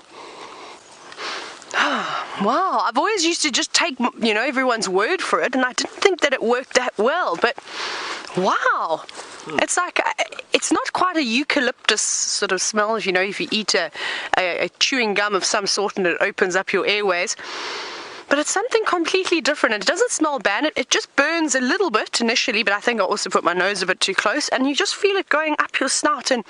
Wow, I've always used to just take, everyone's word for it, and I didn't think that it worked that well, but wow. It's like, it's not quite a eucalyptus sort of smell, if you eat a chewing gum of some sort and it opens up your airways. But it's something completely different. It doesn't smell bad. It just burns a little bit initially, but I think I also put my nose a bit too close, and you just feel it going up your snout and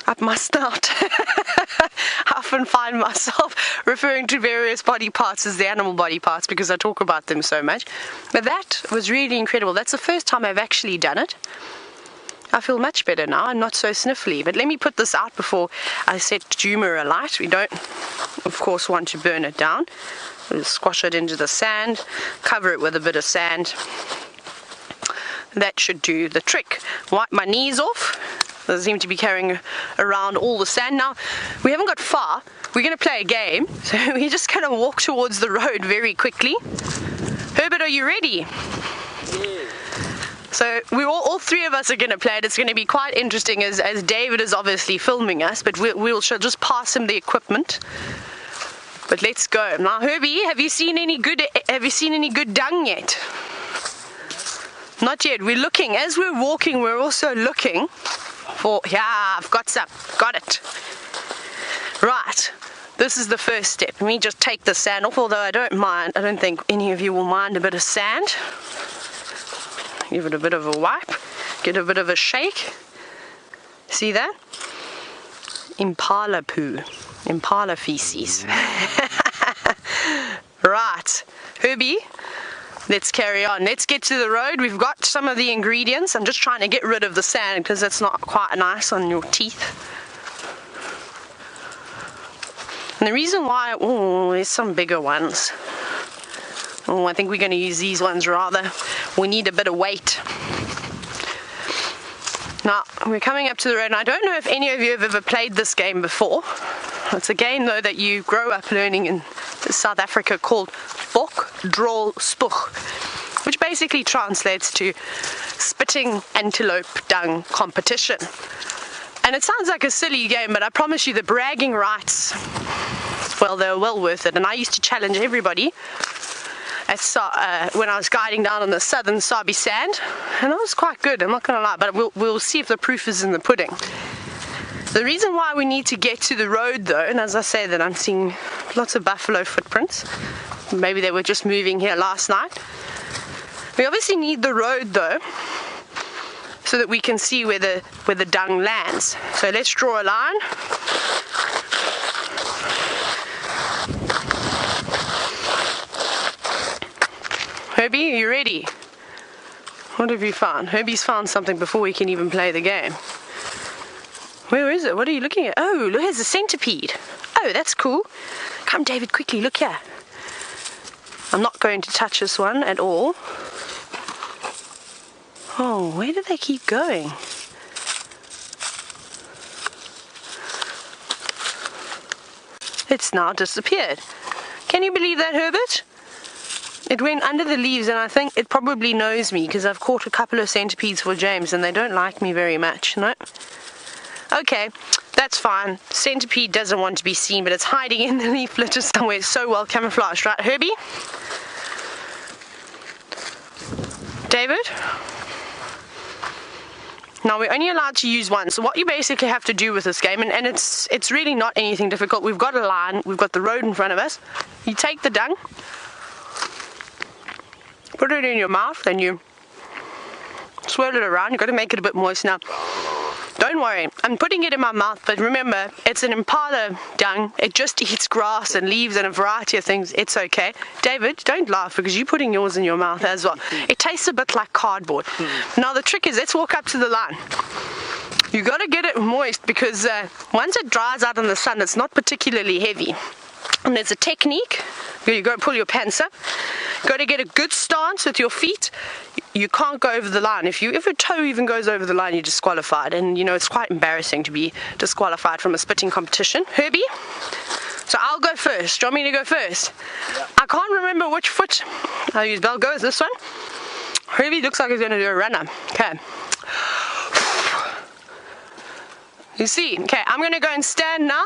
up my snout. I often find myself referring to various body parts as the animal body parts because I talk about them so much. But that was really incredible. That's the first time I've actually done it. I feel much better now. I'm not so sniffly. But let me put this out before I set Djuma alight. We don't, of course, want to burn it down. We'll squash it into the sand, cover it with a bit of sand. That should do the trick. Wipe my knees off. I seem to be carrying around all the sand. Now, we haven't got far. We're going to play a game. So we're just going to walk towards the road very quickly. Herbert, are you ready? Yeah. So all three of us are going to play it. It's going to be quite interesting as David is obviously filming us, but we'll just pass him the equipment. But let's go. Now, Herbie, have you seen any good dung yet? Not yet. We're looking. As we're walking, we're also looking for... Yeah, I've got some. Got it. Right. This is the first step. Let me just take the sand off, although I don't mind. I don't think any of you will mind a bit of sand. Give it a bit of a wipe. Get a bit of a shake. See that? Impala poo. Impala feces. Right. Herbie, let's carry on. Let's get to the road. We've got some of the ingredients. I'm just trying to get rid of the sand because it's not quite nice on your teeth. And the reason why, there's some bigger ones. I think we're going to use these ones rather. We need a bit of weight. Now, we're coming up to the road, and I don't know if any of you have ever played this game before. It's a game, though, that you grow up learning in South Africa called Bok, Drol, Spoeg, which basically translates to spitting antelope dung competition. And it sounds like a silly game, but I promise you the bragging rights, well, they're well worth it. And I used to challenge everybody when I was guiding down on the southern Sabi sand, and that was quite good, I'm not going to lie, but we'll see if the proof is in the pudding. The reason why we need to get to the road though, and as I say that I'm seeing lots of buffalo footprints, maybe they were just moving here last night. We obviously need the road though, so that we can see where the dung lands. So let's draw a line. Herbie, are you ready? What have you found? Herbie's found something before we can even play the game. Where is it? What are you looking at? Oh, look, here's a centipede. Oh, that's cool. Come, David, quickly, look here. I'm not going to touch this one at all. Oh, where do they keep going? It's now disappeared. Can you believe that, Herbert? It went under the leaves, and I think it probably knows me because I've caught a couple of centipedes for James and they don't like me very much. No? Okay, that's fine. Centipede doesn't want to be seen, but it's hiding in the leaf litter somewhere. It's so well camouflaged, right, Herbie? David? Now we're only allowed to use one, so what you basically have to do with this game, and it's really not anything difficult. We've got a line, we've got the road in front of us. You take the dung, put it in your mouth, and you swirl it around. You've got to make it a bit moist now. Don't worry, I'm putting it in my mouth, but remember, it's an impala dung. It just eats grass and leaves and a variety of things. It's okay. David, don't laugh because you're putting yours in your mouth as well. It tastes a bit like cardboard. Now the trick is, let's walk up to the line. You got to get it moist because once it dries out in the sun, it's not particularly heavy. And there's a technique. You got to pull your pants up. You got to get a good stance with your feet. You can't go over the line. If your toe even goes over the line, you're disqualified. And you know, it's quite embarrassing to be disqualified from a spitting competition. Herbie? So I'll go first. Do you want me to go first? Yeah. I can't remember which foot I'll use. I'll go with this one. Herbie looks like he's going to do a runner. Okay. You see? Okay, I'm going to go and stand now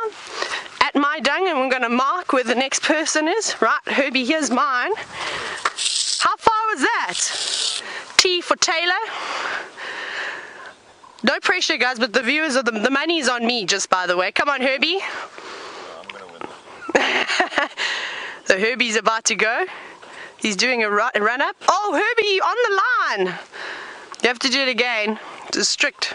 at my dung, and we're going to mark where the next person is. Right, Herbie, here's mine. How far was that? T for Tayla. No pressure, guys, but the viewers are the money's on me, just by the way. Come on, Herbie. I'm going to win. So Herbie's about to go. He's doing a run up. Oh, Herbie, on the line. You have to do it again. It's strict.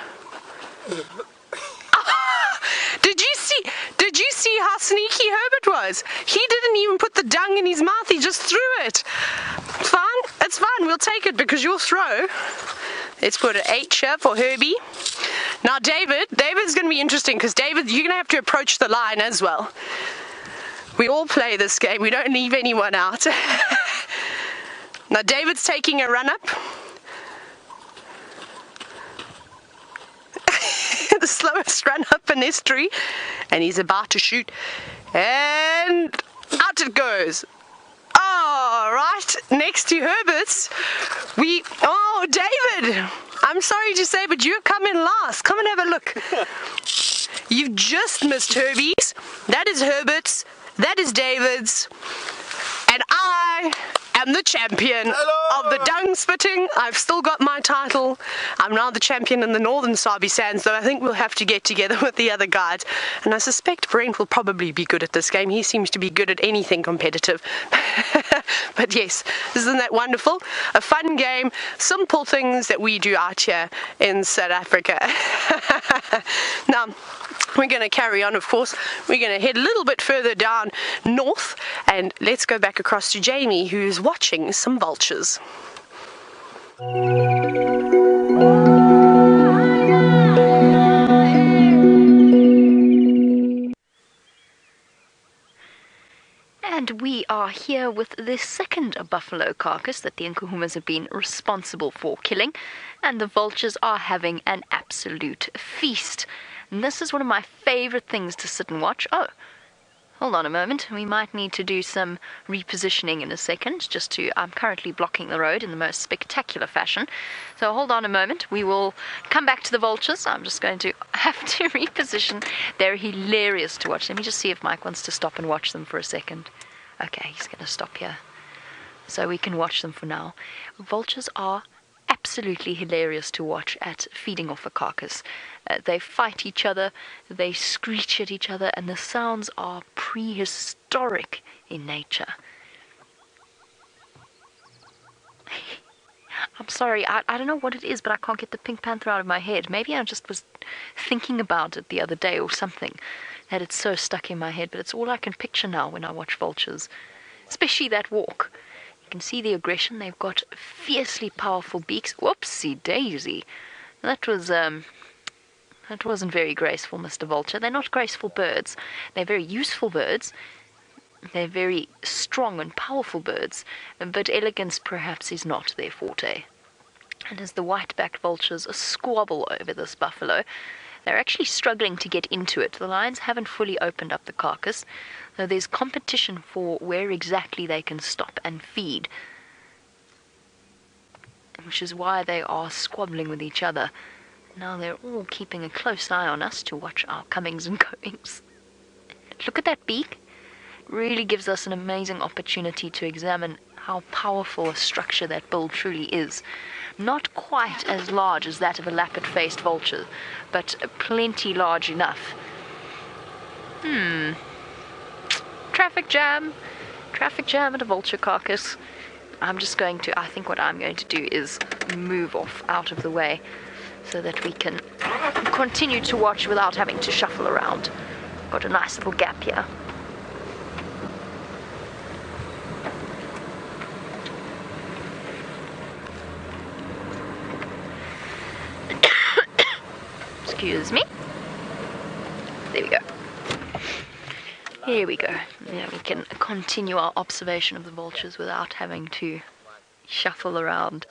Did you see how sneaky Herbert was? He didn't even put the dung in his mouth, he just threw it. Fine, it's fine, we'll take it because you'll throw. Let's put an H here for Herbie. Now David's going to be interesting because David, you're going to have to approach the line as well. We all play this game, we don't leave anyone out. Now David's taking a run up. The slowest run up in history, and he's about to shoot, and out it goes. All right, next to Herbert's, oh, David, I'm sorry to say, but you've come in last. Come and have a look. You've just missed Herbie's. That is Herbert's, that is David's, and I am the champion of the dung spitting. I've still got my title. I'm now the champion in the northern Sabi sands, though I think we'll have to get together with the other guides. And I suspect Brent will probably be good at this game. He seems to be good at anything competitive. But yes, isn't that wonderful? A fun game, simple things that we do out here in South Africa. Now, we're going to carry on, of course. We're going to head a little bit further down north, and let's go back across to Jamie, who's watching some vultures. And we are here with the second buffalo carcass that the Nkuhumas have been responsible for killing, and the vultures are having an absolute feast. And this is one of my favorite things to sit and watch. Oh, hold on a moment. We might need to do some repositioning in a second. I'm currently blocking the road in the most spectacular fashion. So hold on a moment. We will come back to the vultures. I'm just going to have to reposition. They're hilarious to watch. Let me just see if Mike wants to stop and watch them for a second. Okay, he's going to stop here. so we can watch them for now. Vultures are absolutely hilarious to watch at feeding off a carcass. They fight each other, they screech at each other, and the sounds are prehistoric in nature. I'm sorry, I don't know what it is, but I can't get the pink panther out of my head. Maybe I just was thinking about it the other day or something, that it's so stuck in my head, but it's all I can picture now when I watch vultures. Especially that walk. You can see the aggression. They've got fiercely powerful beaks. Whoopsie daisy. That wasn't very graceful, Mr. Vulture. They're not graceful birds. They're very useful birds. They're very strong and powerful birds, but elegance perhaps is not their forte. And as the white-backed vultures squabble over this buffalo, they're actually struggling to get into it. The lions haven't fully opened up the carcass, so there's competition for where exactly they can stop and feed, which is why they are squabbling with each other. Now they're all keeping a close eye on us to watch our comings and goings. Look at that beak. Really gives us an amazing opportunity to examine how powerful a structure that bill truly is. Not quite as large as that of a lappet-faced vulture, but plenty large enough. Traffic jam at a vulture carcass. I think what I'm going to do is move off out of the way so that we can continue to watch without having to shuffle around. Got a nice little gap here. Excuse me. There we go. Here we go. Now we can continue our observation of the vultures without having to shuffle around.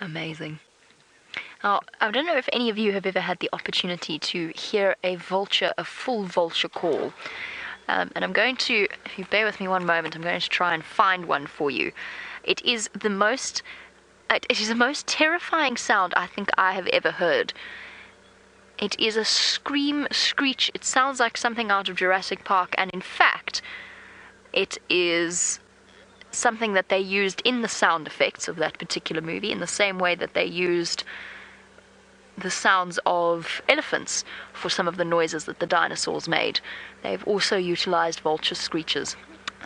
Amazing. Now, I don't know if any of you have ever had the opportunity to hear a full vulture call. And I'm going to, if you bear with me one moment, I'm going to try and find one for you. It is the most terrifying sound I think I have ever heard. It is a screech. It sounds like something out of Jurassic Park, and in fact, it is something that they used in the sound effects of that particular movie, in the same way that they used the sounds of elephants for some of the noises that the dinosaurs made. They've also utilized vulture screeches.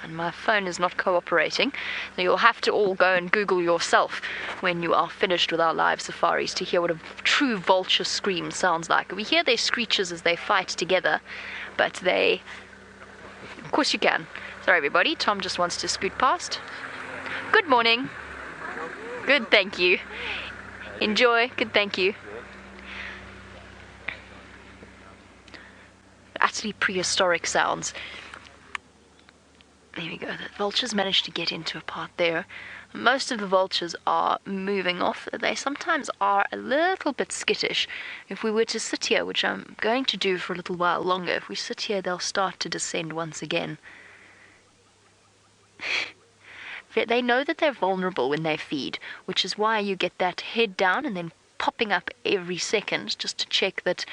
And my phone is not cooperating, so you'll have to all go and Google yourself when you are finished with our live safaris to hear what a true vulture scream sounds like. We hear their screeches as they fight together, but of course you can. Sorry everybody, Tom just wants to scoot past. Good morning. Good, thank you. Enjoy. Good, thank you. Utterly prehistoric sounds. There we go. The vultures managed to get into a part there. Most of the vultures are moving off. They sometimes are a little bit skittish. If we were to sit here, which I'm going to do for a little while longer, if we sit here, they'll start to descend once again. They know that they're vulnerable when they feed, which is why you get that head down and then popping up every second just to check that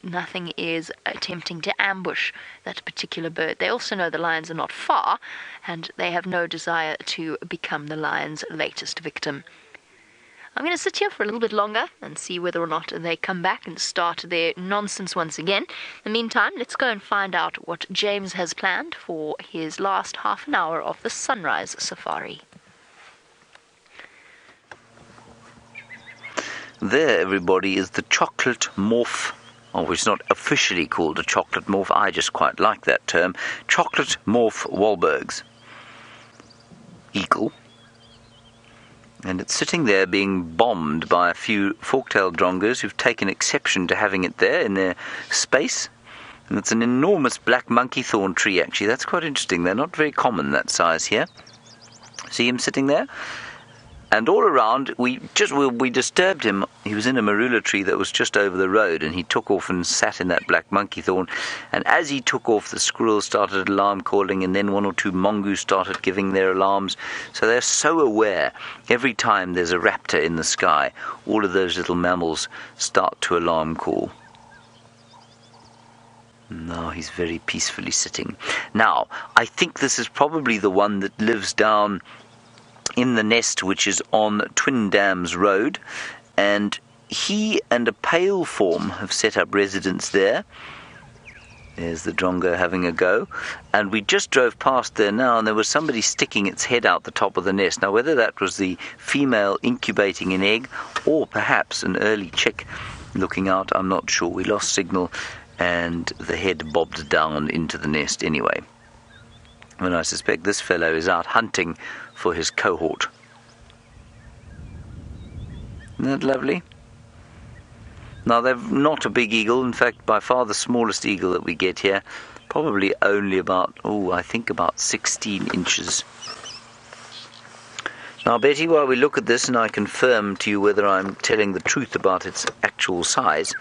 nothing is attempting to ambush that particular bird. They also know the lions are not far, and they have no desire to become the lion's latest victim. I'm going to sit here for a little bit longer and see whether or not they come back and start their nonsense once again. In the meantime, let's go and find out what James has planned for his last half an hour of the sunrise safari. There, everybody, is the chocolate morph. Oh, it's not officially called a chocolate morph. I just quite like that term. Chocolate morph Wahlbergs. Eagle. And it's sitting there being bombed by a few fork-tailed drongos who've taken exception to having it there in their space. And it's an enormous black monkey thorn tree, actually. That's quite interesting. They're not very common, that size here. See him sitting there? And all around, we disturbed him. He was in a marula tree that was just over the road, and he took off and sat in that black monkey thorn. And as he took off, the squirrels started alarm calling, and then one or two mongoose started giving their alarms. So they're so aware. Every time there's a raptor in the sky, all of those little mammals start to alarm call. No, he's very peacefully sitting. Now, I think this is probably the one that lives down in the nest, which is on Twin Dams Road, and he and a pale form have set up residence there. There's the drongo having a go, and we just drove past there now, and there was somebody sticking its head out the top of the nest. Now, whether that was the female incubating an egg, or perhaps an early chick looking out, I'm not sure. We lost signal, and the head bobbed down into the nest anyway. And I suspect this fellow is out hunting for his cohort. Isn't that lovely? Now, they're not a big eagle. In fact, by far the smallest eagle that we get here. Probably only about, I think about 16 inches. Now, Betty, while we look at this and I confirm to you whether I'm telling the truth about its actual size,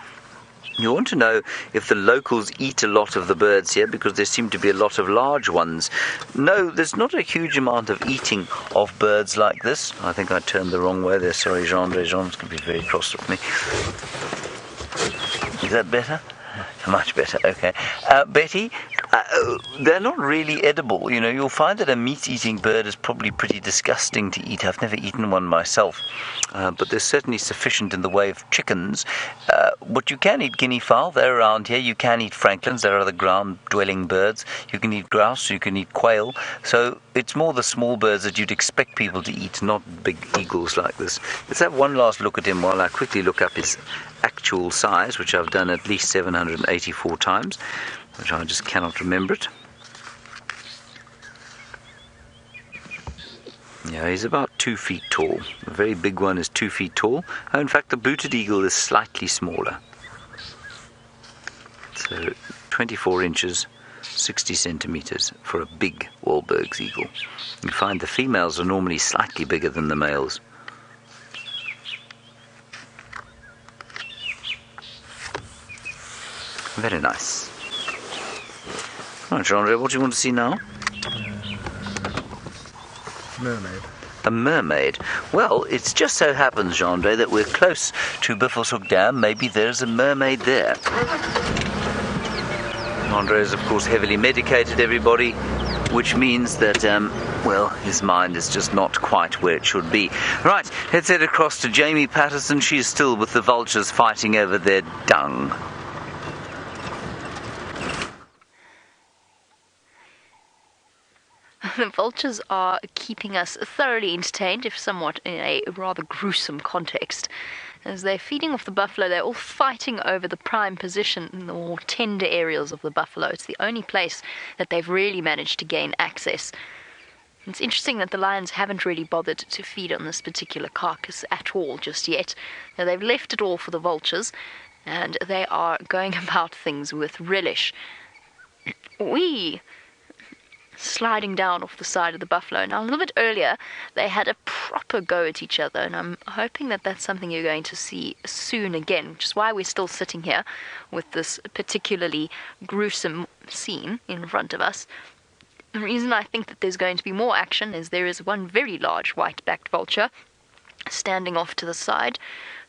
you want to know if the locals eat a lot of the birds here, because there seem to be a lot of large ones. No, there's not a huge amount of eating of birds like this. I think I turned the wrong way there. Sorry, Jean's going to be very cross with me. Is that better? Much better, okay. Betty, they're not really edible. You know, you'll find that a meat-eating bird is probably pretty disgusting to eat. I've never eaten one myself, but there's certainly sufficient in the way of chickens. But you can eat guinea fowl. They're around here. You can eat francolins. There are the ground-dwelling birds. You can eat grouse. You can eat quail. So it's more the small birds that you'd expect people to eat, not big eagles like this. Let's have one last look at him while I quickly look up his actual size, which I've done at least 784 times, which I just cannot remember it. Yeah, he's about 2 feet tall. The very big one is 2 feet tall. Oh, in fact, the booted eagle is slightly smaller. So 24 inches, 60 centimeters for a big Wahlberg's eagle. You find the females are normally slightly bigger than the males. Very nice. Right, Jean, what do you want to see now? Mermaid. A mermaid. Well, it just so happens, Jean, that we're close to Buffelshoek Dam. Maybe there's a mermaid there. Andre is, of course, heavily medicated, everybody, which means that, his mind is just not quite where it should be. Right, let's head across to Jamie Patterson. She's still with the vultures fighting over their dung. The vultures are keeping us thoroughly entertained, if somewhat in a rather gruesome context. As they're feeding off the buffalo, they're all fighting over the prime position in the more tender areas of the buffalo. It's the only place that they've really managed to gain access. It's interesting that the lions haven't really bothered to feed on this particular carcass at all just yet. Now, they've left it all for the vultures, and they are going about things with relish. Sliding down off the side of the buffalo. Now, a little bit earlier, they had a proper go at each other, and I'm hoping that that's something you're going to see soon again, which is why we're still sitting here with this particularly gruesome scene in front of us. The reason I think that there's going to be more action is there is one very large white-backed vulture standing off to the side.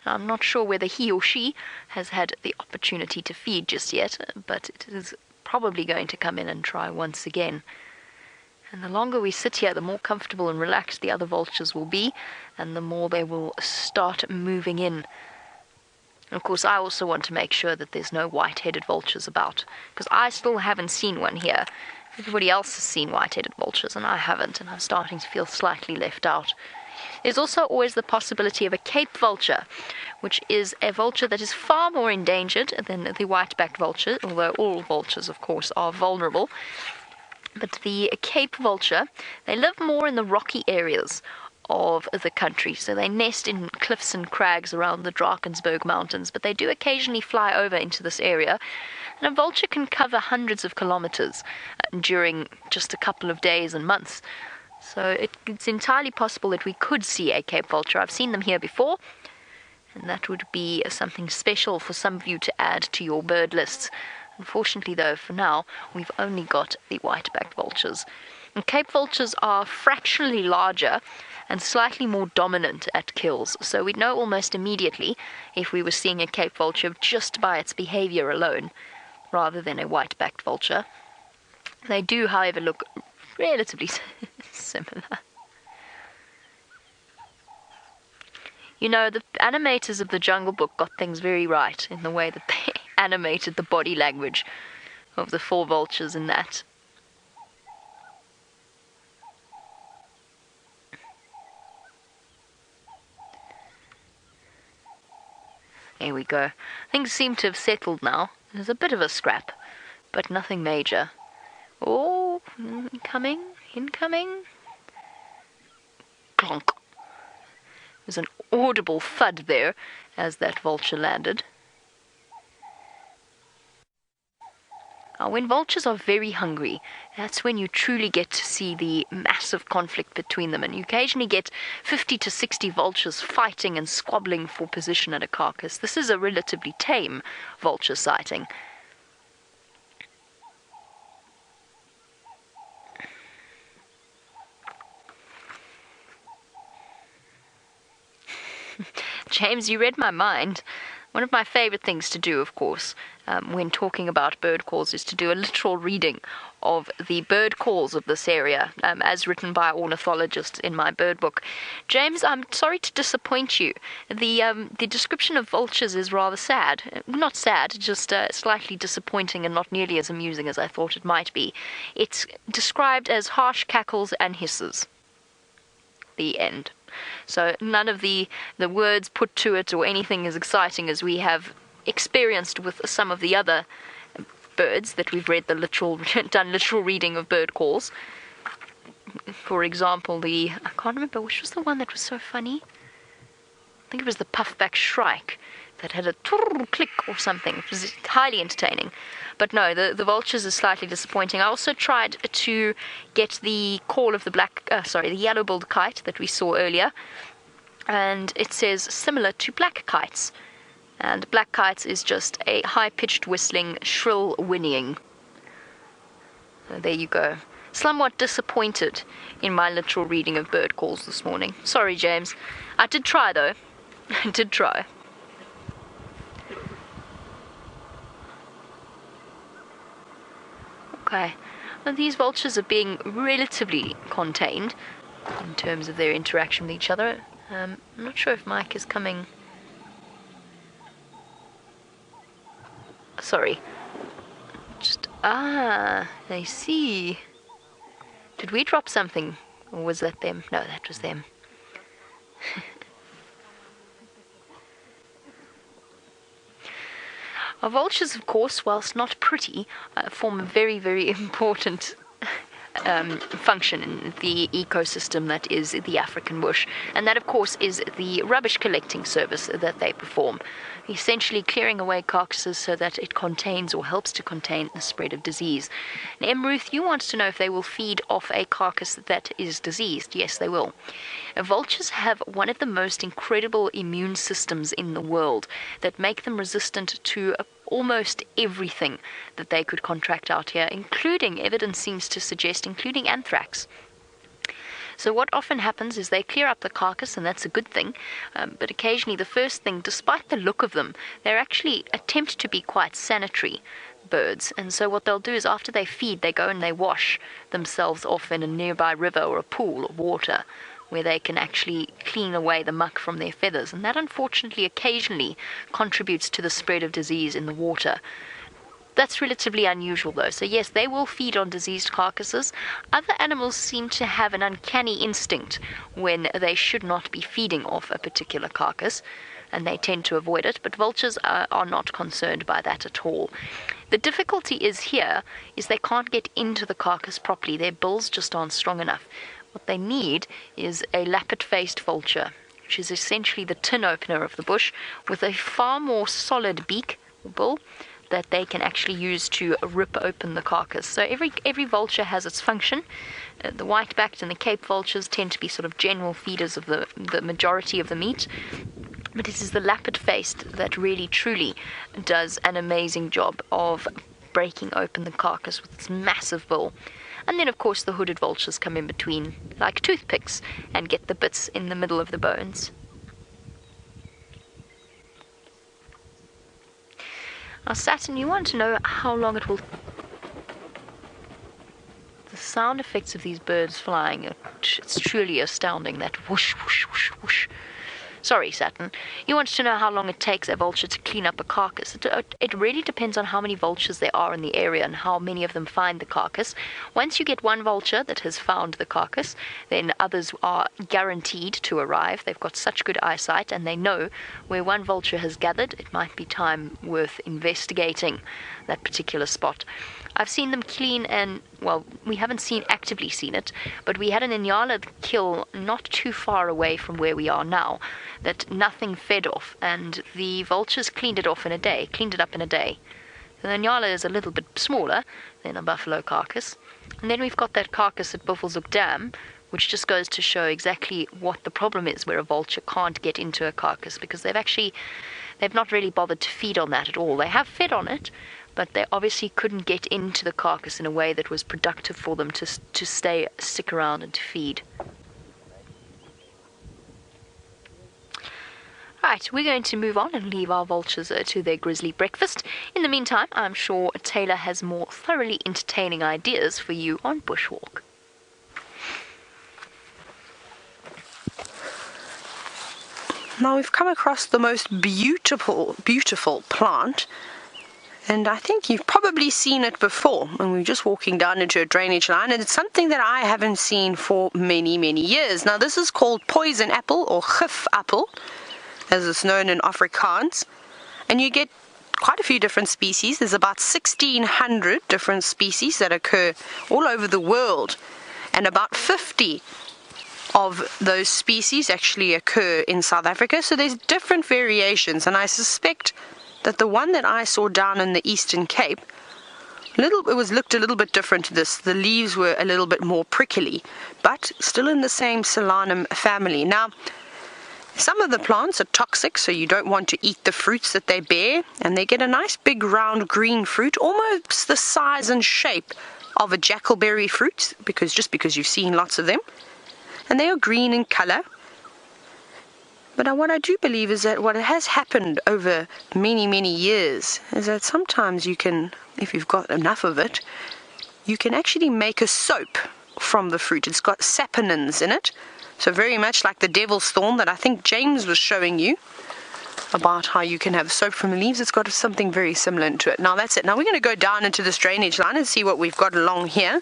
Now, I'm not sure whether he or she has had the opportunity to feed just yet, but it is probably going to come in and try once again. And the longer we sit here, the more comfortable and relaxed the other vultures will be, and the more they will start moving in. And of course, I also want to make sure that there's no white-headed vultures about, because I still haven't seen one here. Everybody else has seen white-headed vultures, and I haven't, and I'm starting to feel slightly left out. There's also always the possibility of a Cape vulture, which is a vulture that is far more endangered than the white-backed vulture, although all vultures, of course, are vulnerable. But the Cape vulture, they live more in the rocky areas of the country. So they nest in cliffs and crags around the Drakensberg Mountains, but they do occasionally fly over into this area. And a vulture can cover hundreds of kilometers during just a couple of days and months. So it's entirely possible that we could see a Cape vulture. I've seen them here before, and that would be something special for some of you to add to your bird lists. Unfortunately, though, for now, we've only got the white-backed vultures. And Cape vultures are fractionally larger and slightly more dominant at kills, so we'd know almost immediately if we were seeing a Cape vulture just by its behavior alone. rather than a white-backed vulture. They do, however, look relatively similar. You know, the animators of the Jungle Book got things very right in the way that they animated the body language of the 4 vultures in that. There we go. Things seem to have settled now. There's a bit of a scrap, but nothing major. Oh, incoming. Clonk. There's an audible thud there as that vulture landed. Now, when vultures are very hungry, that's when you truly get to see the massive conflict between them, and you occasionally get 50 to 60 vultures fighting and squabbling for position at a carcass. This is a relatively tame vulture sighting. James, you read my mind. One of my favorite things to do, of course, when talking about bird calls is to do a literal reading of the bird calls of this area, as written by ornithologists in my bird book. James, I'm sorry to disappoint you. The description of vultures is rather sad. Not sad, just slightly disappointing and not nearly as amusing as I thought it might be. It's described as harsh cackles and hisses. The end. So none of the words put to it or anything as exciting as we have experienced with some of the other birds that we've read done literal reading of bird calls. For example, I can't remember which was the one that was so funny. I think it was the puffback shrike that had a click or something. It was highly entertaining. But no, the vultures is slightly disappointing. I also tried to get the call of the yellow-billed kite that we saw earlier, and it says similar to black kites. And black kites is just a high-pitched whistling, shrill whinnying. So there you go. Somewhat disappointed in my literal reading of bird calls this morning. Sorry, James. I did try, though. I did try. Okay, well, these vultures are being relatively contained in terms of their interaction with each other. I'm not sure if Mike is coming. Sorry. I see. Did we drop something? Or was that them? No, that was them. Our vultures, of course, whilst not pretty, form a very, very important function in the ecosystem that is the African bush. And that, of course, is the rubbish collecting service that they perform, essentially clearing away carcasses so that it contains or helps to contain the spread of disease. Now, Ruth, you want to know if they will feed off a carcass that is diseased. Yes, they will. Vultures have one of the most incredible immune systems in the world that make them resistant to almost everything that they could contract out here, including, evidence seems to suggest, including anthrax. So what often happens is they clear up the carcass, and that's a good thing, but occasionally the first thing, despite the look of them, they actually attempt to be quite sanitary birds. And so what they'll do is after they feed, they go and they wash themselves off in a nearby river or a pool of water, where they can actually clean away the muck from their feathers. And that, unfortunately, occasionally contributes to the spread of disease in the water. That's relatively unusual, though. So yes, they will feed on diseased carcasses. Other animals seem to have an uncanny instinct when they should not be feeding off a particular carcass, and they tend to avoid it, but vultures are not concerned by that at all. The difficulty is they can't get into the carcass properly. Their bills just aren't strong enough. What they need is a lappet-faced vulture, which is essentially the tin opener of the bush, with a far more solid beak or bill that they can actually use to rip open the carcass. So every vulture has its function. The white-backed and the Cape vultures tend to be sort of general feeders of the majority of the meat. But it is the lappet-faced that really, truly does an amazing job of breaking open the carcass with its massive bill. And then, of course, the hooded vultures come in between like toothpicks and get the bits in the middle of the bones. Now, Saturn, you want to know how long it will... The sound effects of these birds flying, it's truly astounding, that whoosh, whoosh, whoosh, whoosh. Sorry, Saturn. You want to know how long it takes a vulture to clean up a carcass. It really depends on how many vultures there are in the area and how many of them find the carcass. Once you get one vulture that has found the carcass, then others are guaranteed to arrive. They've got such good eyesight and they know where one vulture has gathered. It might be time worth investigating that particular spot. I've seen them clean and, well, we haven't actively seen it, but we had an Inyala kill not too far away from where we are now that nothing fed off, and the vultures cleaned it up in a day. The Inyala is a little bit smaller than a buffalo carcass. And then we've got that carcass at Buffelshoek Dam, which just goes to show exactly what the problem is where a vulture can't get into a carcass, because they've not really bothered to feed on that at all. They have fed on it, but they obviously couldn't get into the carcass in a way that was productive for them to stick around and to feed. Right, we're going to move on and leave our vultures to their grizzly breakfast. In the meantime, I'm sure Tayla has more thoroughly entertaining ideas for you on Bushwalk. Now we've come across the most beautiful plant. And I think you've probably seen it before when we were just walking down into a drainage line, and it's something that I haven't seen for many, many years. Now this is called poison apple or gif apple, as it's known in Afrikaans, and you get quite a few different species. There's about 1,600 different species that occur all over the world, and about 50 of those species actually occur in South Africa. So there's different variations, and I suspect that the one that I saw down in the Eastern Cape, looked a little bit different to this. The leaves were a little bit more prickly, but still in the same Solanum family. Now, some of the plants are toxic, so you don't want to eat the fruits that they bear, and they get a nice big round green fruit, almost the size and shape of a jackalberry fruit, because you've seen lots of them, and they are green in color. But what I do believe is that what has happened over many, many years is that sometimes you can, if you've got enough of it, you can actually make a soap from the fruit. It's got saponins in it, so very much like the devil's thorn that I think James was showing you about how you can have soap from the leaves. It's got something very similar to it. Now that's it. Now we're going to go down into this drainage line and see what we've got along here.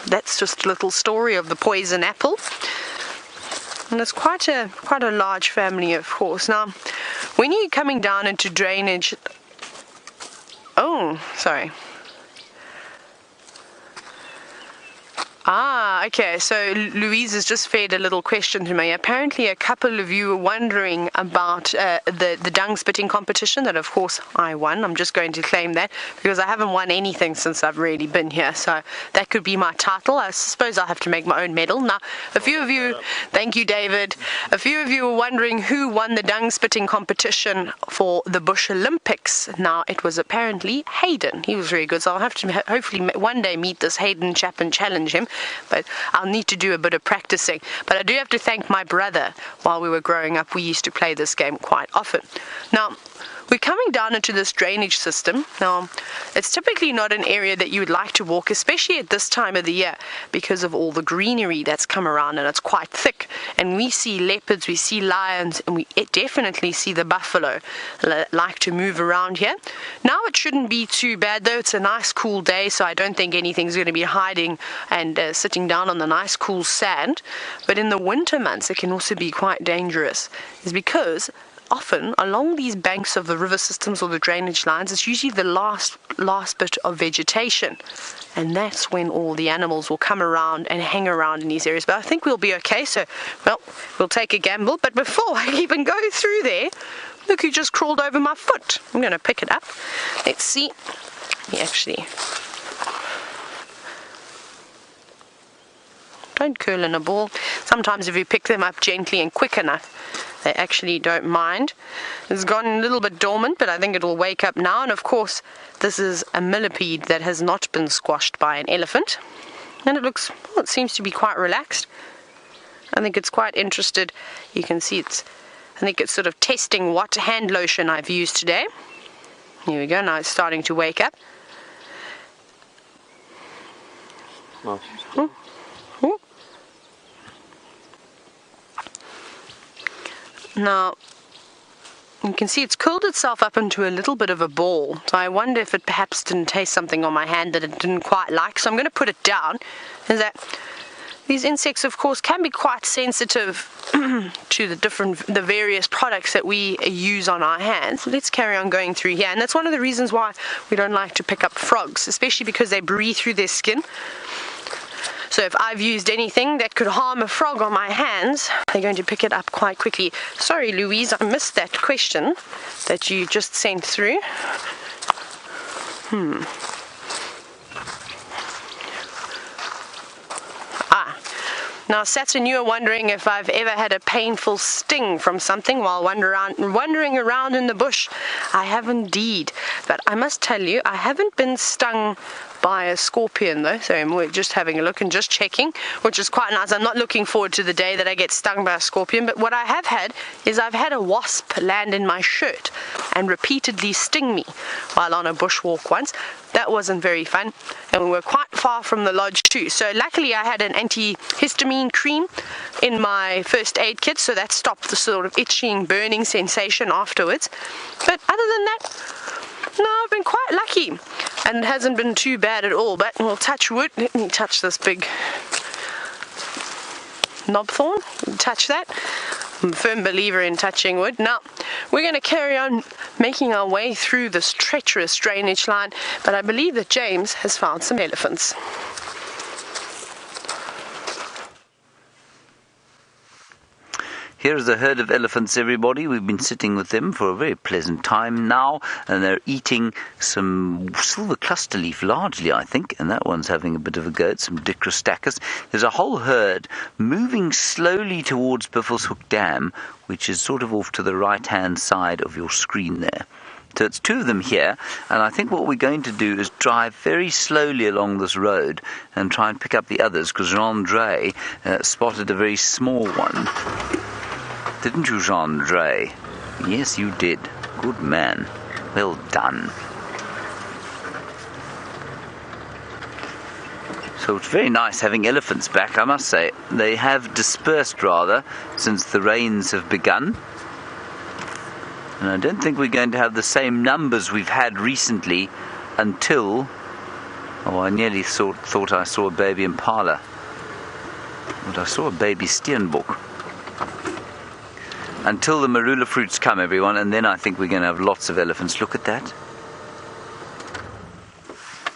That's just a little story of the poison apple. And it's quite a large family, of course. Now, when you're coming down into drainage... Oh, sorry. Okay, so Louise has just fed a little question to me. Apparently a couple of you were wondering about the dung spitting competition that of course I won. I'm just going to claim that because I haven't won anything since I've really been here, so that could be my title. I suppose I'll have to make my own medal. Now, a few of you, thank you David, a few of you were wondering who won the dung spitting competition for the Bush Olympics. Now, it was apparently Hayden. He was very good, so I'll have to hopefully one day meet this Hayden chap and challenge him. But I'll need to do a bit of practicing. But I do have to thank my brother. While we were growing up, we used to play this game quite often. Now, we're coming down into this drainage system. Now, it's typically not an area that you would like to walk, especially at this time of the year, because of all the greenery that's come around, and it's quite thick. And we see leopards, we see lions, and we definitely see the buffalo like to move around here. Now, it shouldn't be too bad, though. It's a nice, cool day, so I don't think anything's going to be hiding and sitting down on the nice, cool sand. But in the winter months, it can also be quite dangerous. It's because often along these banks of the river systems or the drainage lines, it's usually the last bit of vegetation, and that's when all the animals will come around and hang around in these areas. But I think we'll be okay, so well, we'll take a gamble. But before I even go through there, look who just crawled over my foot. I'm going to pick it up. Let's see. Don't curl in a ball. Sometimes if you pick them up gently and quick enough, they actually don't mind. It's gone a little bit dormant, but I think it'll wake up now. And of course, this is a millipede that has not been squashed by an elephant. And it seems to be quite relaxed. I think it's quite interested. You can see I think it's sort of testing what hand lotion I've used today. Here we go. Now it's starting to wake up. Ooh. Ooh. Now, you can see it's curled itself up into a little bit of a ball. So I wonder if it perhaps didn't taste something on my hand that it didn't quite like. So I'm going to put it down. Is that these insects, of course, can be quite sensitive to the various products that we use on our hands. Let's carry on going through here. And that's one of the reasons why we don't like to pick up frogs, especially because they breathe through their skin. So if I've used anything that could harm a frog on my hands, they're going to pick it up quite quickly. Sorry, Louise, I missed that question that you just sent through. Now, Saturn, you are wondering if I've ever had a painful sting from something while wandering around in the bush. I have indeed. But I must tell you, I haven't been stung by a scorpion though, so we're just having a look and just checking, which is quite nice. I'm not looking forward to the day that I get stung by a scorpion, but what I have had is I've had a wasp land in my shirt and repeatedly sting me while on a bushwalk once. That wasn't very fun, and we were quite far from the lodge too. So luckily I had an antihistamine cream in my first aid kit, so that stopped the sort of itching, burning sensation afterwards. But other than that, no, I've been quite lucky, and it hasn't been too bad at all. But we'll touch wood. Let me touch this big knobthorn. Touch that. I'm a firm believer in touching wood. Now, we're going to carry on making our way through this treacherous drainage line, but I believe that James has found some elephants. Here's a herd of elephants, everybody. We've been sitting with them for a very pleasant time now, and they're eating some silver cluster leaf, largely, I think, and that one's having a bit of a go at some Dicrostachys. There's a whole herd moving slowly towards Buffelshoek Dam, which is sort of off to the right-hand side of your screen there. So it's two of them here, and I think what we're going to do is drive very slowly along this road and try and pick up the others, because Jean-Andre spotted a very small one. Didn't you, Jean-Andre? Yes, you did. Good man. Well done. So it's very nice having elephants back, I must say. They have dispersed, rather, since the rains have begun. And I don't think we're going to have the same numbers we've had recently until... Oh, I nearly thought I saw a baby impala. But I saw a baby Steenbok. Until the marula fruits come, everyone, and then I think we're going to have lots of elephants. Look at that.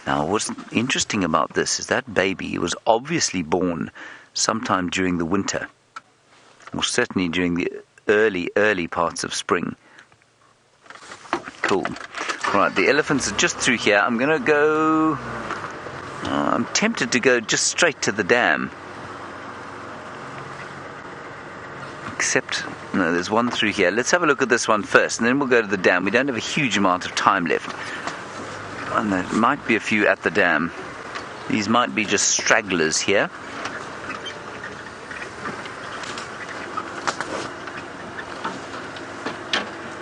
Now, what's interesting about this is that baby was obviously born sometime during the winter, or certainly during the early parts of spring. Cool. Right, the elephants are just through here. I'm going to go... I'm tempted to go just straight to the dam. Except, no, there's one through here. Let's have a look at this one first, and then we'll go to the dam. We don't have a huge amount of time left. And there might be a few at the dam. These might be just stragglers here.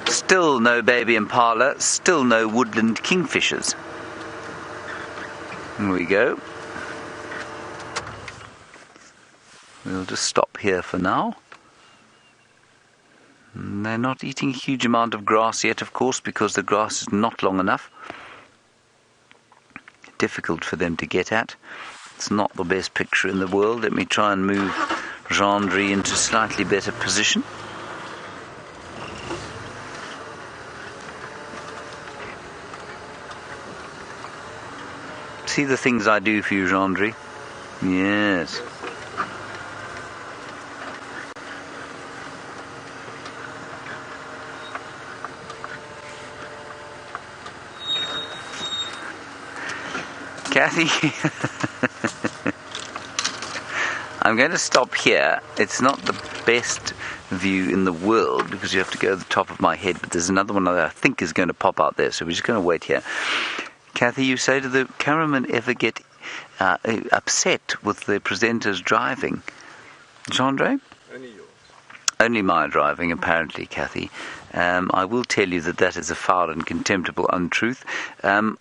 Still no baby impala, still no woodland kingfishers. Here we go. We'll just stop here for now. They're not eating a huge amount of grass yet, of course, because the grass is not long enough. Difficult for them to get at. It's not the best picture in the world. Let me try and move Jean-Andre into slightly better position. See the things I do for you, Jean-Andre? Yes. Kathy, I'm going to stop here. It's not the best view in the world because you have to go to the top of my head, but there's another one that I think is going to pop out there, so we're just going to wait here. Kathy, you say, do the cameramen ever get upset with the presenters driving? Jean-Andre? Only yours. only my driving, apparently, Kathy. I will tell you that is a foul and contemptible untruth.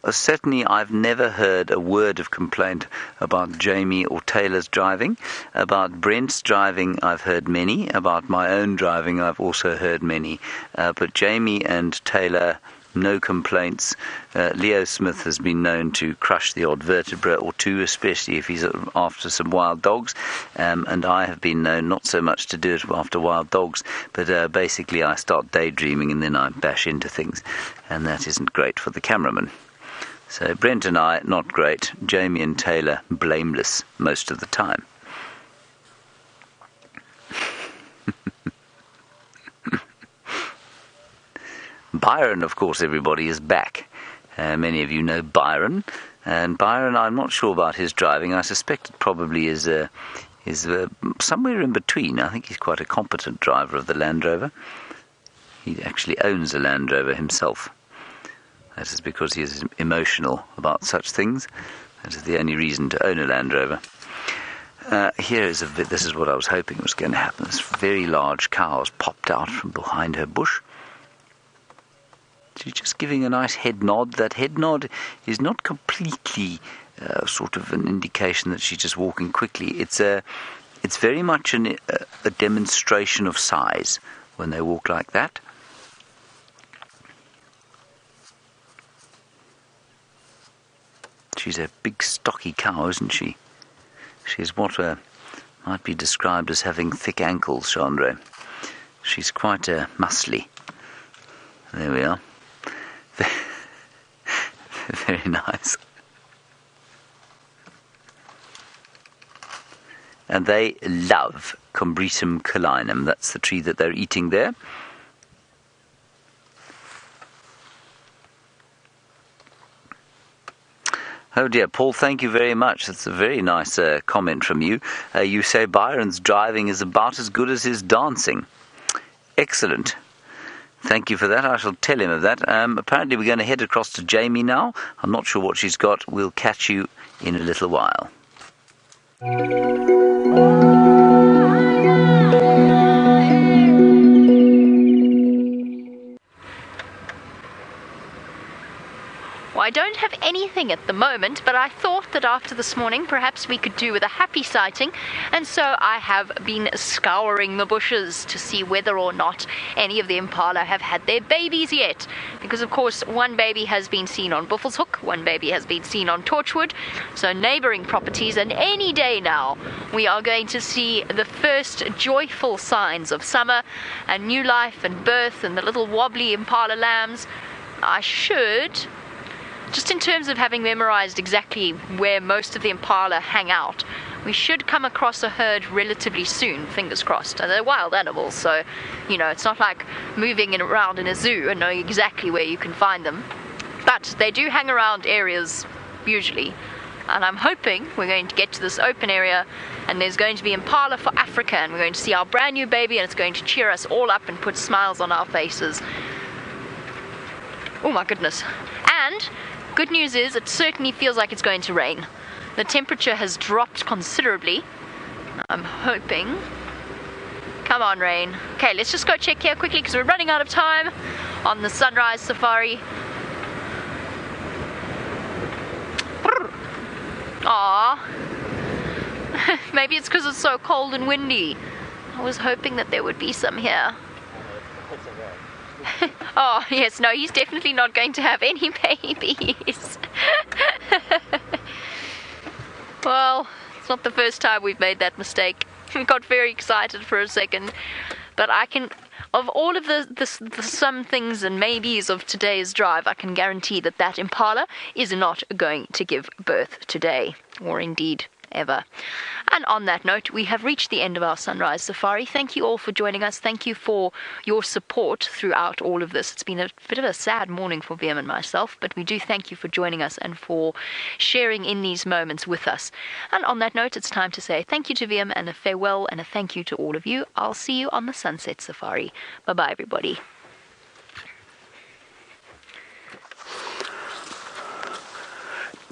Certainly, I've never heard a word of complaint about Jamie or Tayla's driving. About Brent's driving, I've heard many. About my own driving, I've also heard many. But Jamie and Tayla, no complaints. Leo Smith has been known to crush the odd vertebra or two, especially if he's after some wild dogs. And I have been known not so much to do it after wild dogs, but basically I start daydreaming and then I bash into things. And that isn't great for the cameraman. So Brent and I, not great. Jamie and Tayla, blameless most of the time. Byron, of course, everybody is back. Many of you know Byron. And Byron, I'm not sure about his driving. I suspect it probably is somewhere in between. I think he's quite a competent driver of the Land Rover. He actually owns a Land Rover himself. That is because he is emotional about such things. That is the only reason to own a Land Rover. This is what I was hoping was going to happen. This very large cow has popped out from behind her bush. She's just giving a nice head nod. That head nod is not completely sort of an indication that she's just walking quickly. It's very much a demonstration of size when they walk like that. She's a big stocky cow, isn't she? She's what might be described as having thick ankles, Chandra. She's quite muscly. There we are. Very nice. And they love Combretum calinum. That's the tree that they're eating there. Oh dear, Paul, thank you very much. That's a very nice comment from you. You say Byron's driving is about as good as his dancing. Excellent. Thank you for that. I shall tell him of that. Apparently we're going to head across to Jamie now. I'm not sure what she's got. We'll catch you in a little while. Well, I don't have anything at the moment, but I thought that after this morning perhaps we could do with a happy sighting, and so I have been scouring the bushes to see whether or not any of the impala have had their babies yet, because of course one baby has been seen on Buffelshoek, one baby has been seen on Torchwood, so neighbouring properties, and any day now we are going to see the first joyful signs of summer and new life and birth and the little wobbly impala lambs. I should, just in terms of having memorized exactly where most of the impala hang out, we should come across a herd relatively soon, fingers crossed. And they're wild animals, so, it's not like moving around in a zoo and knowing exactly where you can find them. But they do hang around areas, usually. And I'm hoping we're going to get to this open area, and there's going to be impala for Africa, and we're going to see our brand new baby, and it's going to cheer us all up and put smiles on our faces. Oh my goodness. And good news is, it certainly feels like it's going to rain. The temperature has dropped considerably. I'm hoping. Come on, rain. Okay, let's just go check here quickly because we're running out of time on the sunrise safari. Aww. Maybe it's because it's so cold and windy. I was hoping that there would be some here. Oh, yes, no, he's definitely not going to have any babies. Well, it's not the first time we've made that mistake. I got very excited for a second. But I can, of all of the some things and maybes of today's drive, I can guarantee that impala is not going to give birth today, or indeed ever. And on that note, we have reached the end of our sunrise safari. Thank you all for joining us. Thank you for your support throughout all of this. It's been a bit of a sad morning for VM and myself, but we do thank you for joining us and for sharing in these moments with us. And on that note, it's time to say thank you to VM and a farewell and a thank you to all of you. I'll see you on the sunset safari. Bye-bye, everybody.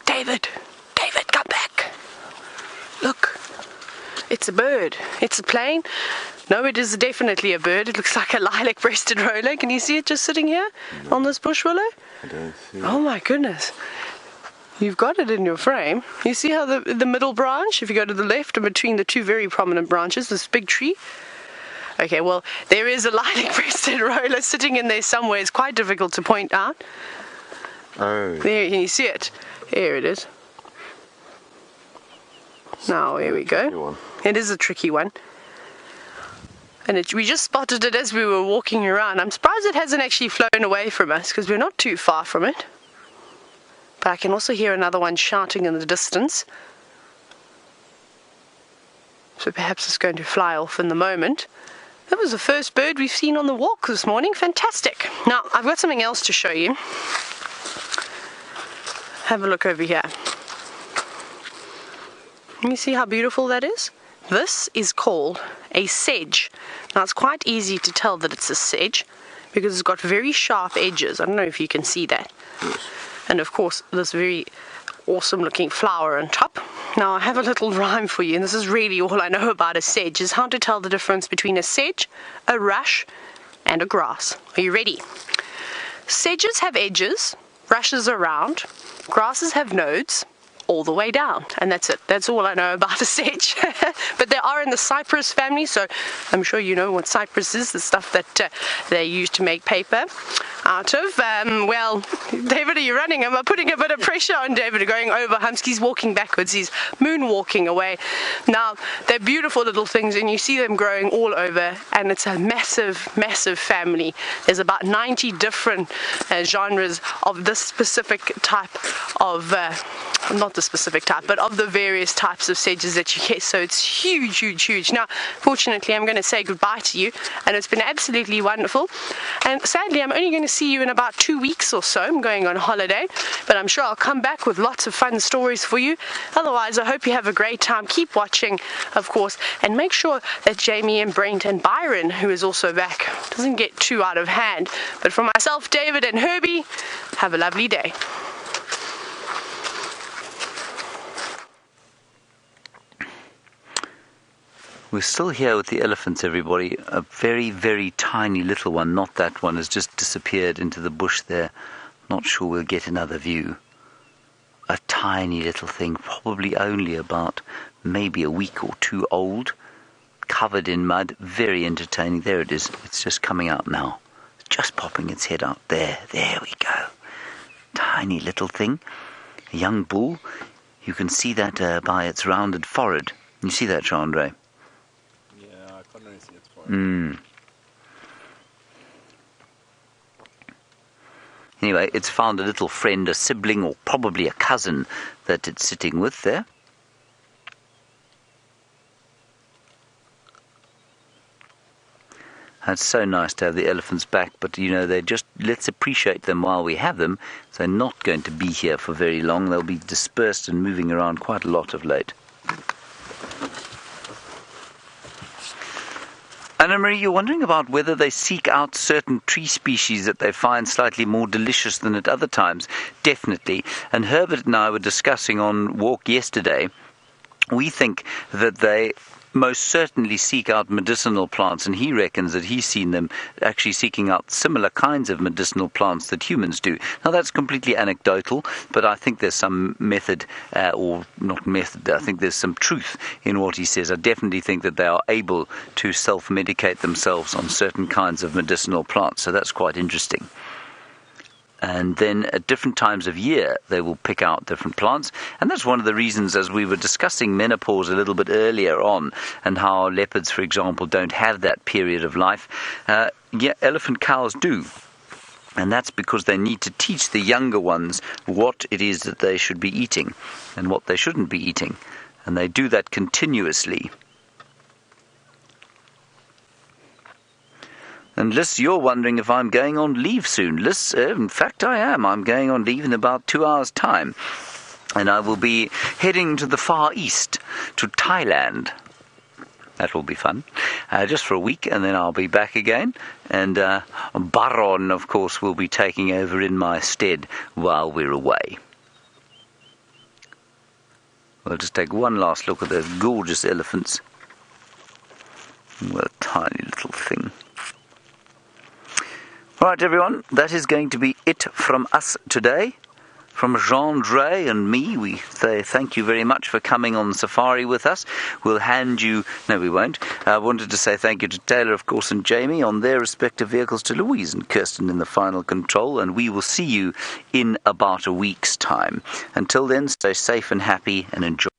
David, come back. Look, it's a bird. It's a plane. No, it is definitely a bird. It looks like a lilac-breasted roller. Can you see it just sitting here on this bush willow? I don't see Oh my goodness. You've got it in your frame. You see how the middle branch, if you go to the left and between the two very prominent branches, this big tree? Okay, well, there is a lilac-breasted roller sitting in there somewhere. It's quite difficult to point out. Oh. There, can you see it? Here it is. Now, here we go. It is a tricky one. And we just spotted it as we were walking around. I'm surprised it hasn't actually flown away from us because we're not too far from it. But I can also hear another one shouting in the distance. So perhaps it's going to fly off in the moment. That was the first bird we've seen on the walk this morning. Fantastic. Now, I've got something else to show you. Have a look over here. Let me see how beautiful that is. This is called a sedge. Now it's quite easy to tell that it's a sedge because it's got very sharp edges. I don't know if you can see that. Yes. And of course this very awesome looking flower on top. Now I have a little rhyme for you, and this is really all I know about a sedge, is how to tell the difference between a sedge, a rush and a grass. Are you ready? Sedges have edges, rushes are round, grasses have nodes all the way down, and that's it. That's all I know about a sedge. But they are in the cypress family, so I'm sure you know what cypress is, the stuff that they use to make paper out of. Well, David, are you running? Am I putting a bit of pressure on David going over humps? He's walking backwards. He's moonwalking away. Now, they're beautiful little things, and you see them growing all over, and it's a massive, massive family. There's about 90 different genres of this specific type of not the specific type, but of the various types of sedges that you get. So it's huge, huge, huge. Now, fortunately, I'm going to say goodbye to you, and it's been absolutely wonderful. And sadly, I'm only going to see you in about 2 weeks or so. I'm going on holiday, but I'm sure I'll come back with lots of fun stories for you. Otherwise, I hope you have a great time. Keep watching, of course, and make sure that Jamie and Brent and Byron, who is also back, doesn't get too out of hand. But for myself, David, and Herbie, have a lovely day. We're still here with the elephants, everybody. A very, very tiny little one, not that one, has just disappeared into the bush there. Not sure we'll get another view. A tiny little thing, probably only about maybe a week or two old, covered in mud, very entertaining. There it is. It's just coming out now. Just popping its head out. There we go. Tiny little thing. A young bull. You can see that by its rounded forehead. You see that, Chandra? Anyway, it's found a little friend, a sibling, or probably a cousin that it's sitting with there. It's so nice to have the elephants back, but you know, let's appreciate them while we have them. They're not going to be here for very long. They'll be dispersed and moving around quite a lot of late. Anna-Marie, you're wondering about whether they seek out certain tree species that they find slightly more delicious than at other times. Definitely. And Herbert and I were discussing on walk yesterday. We think that they most certainly seek out medicinal plants, and he reckons that he's seen them actually seeking out similar kinds of medicinal plants that humans do. Now, that's completely anecdotal, but I think there's some method, or not method, I think there's some truth in what he says. I definitely think that they are able to self-medicate themselves on certain kinds of medicinal plants, so that's quite interesting. And then at different times of year, they will pick out different plants. And that's one of the reasons, as we were discussing menopause a little bit earlier on, and how leopards, for example, don't have that period of life. Elephant cows do. And that's because they need to teach the younger ones what it is that they should be eating and what they shouldn't be eating. And they do that continuously. And Liz, you're wondering if I'm going on leave soon. Liz, in fact, I am. I'm going on leave in about 2 hours' time. And I will be heading to the Far East, to Thailand. That will be fun. Just for a week, and then I'll be back again. And Baron, of course, will be taking over in my stead while we're away. We'll just take one last look at those gorgeous elephants. What a tiny little thing. All right, everyone, that is going to be it from us today. From Jean-Dre and me, we say thank you very much for coming on safari with us. We'll hand you... No, we won't. I wanted to say thank you to Tayla, of course, and Jamie on their respective vehicles, to Louise and Kirsten in the final control, and we will see you in about a week's time. Until then, stay safe and happy and enjoy.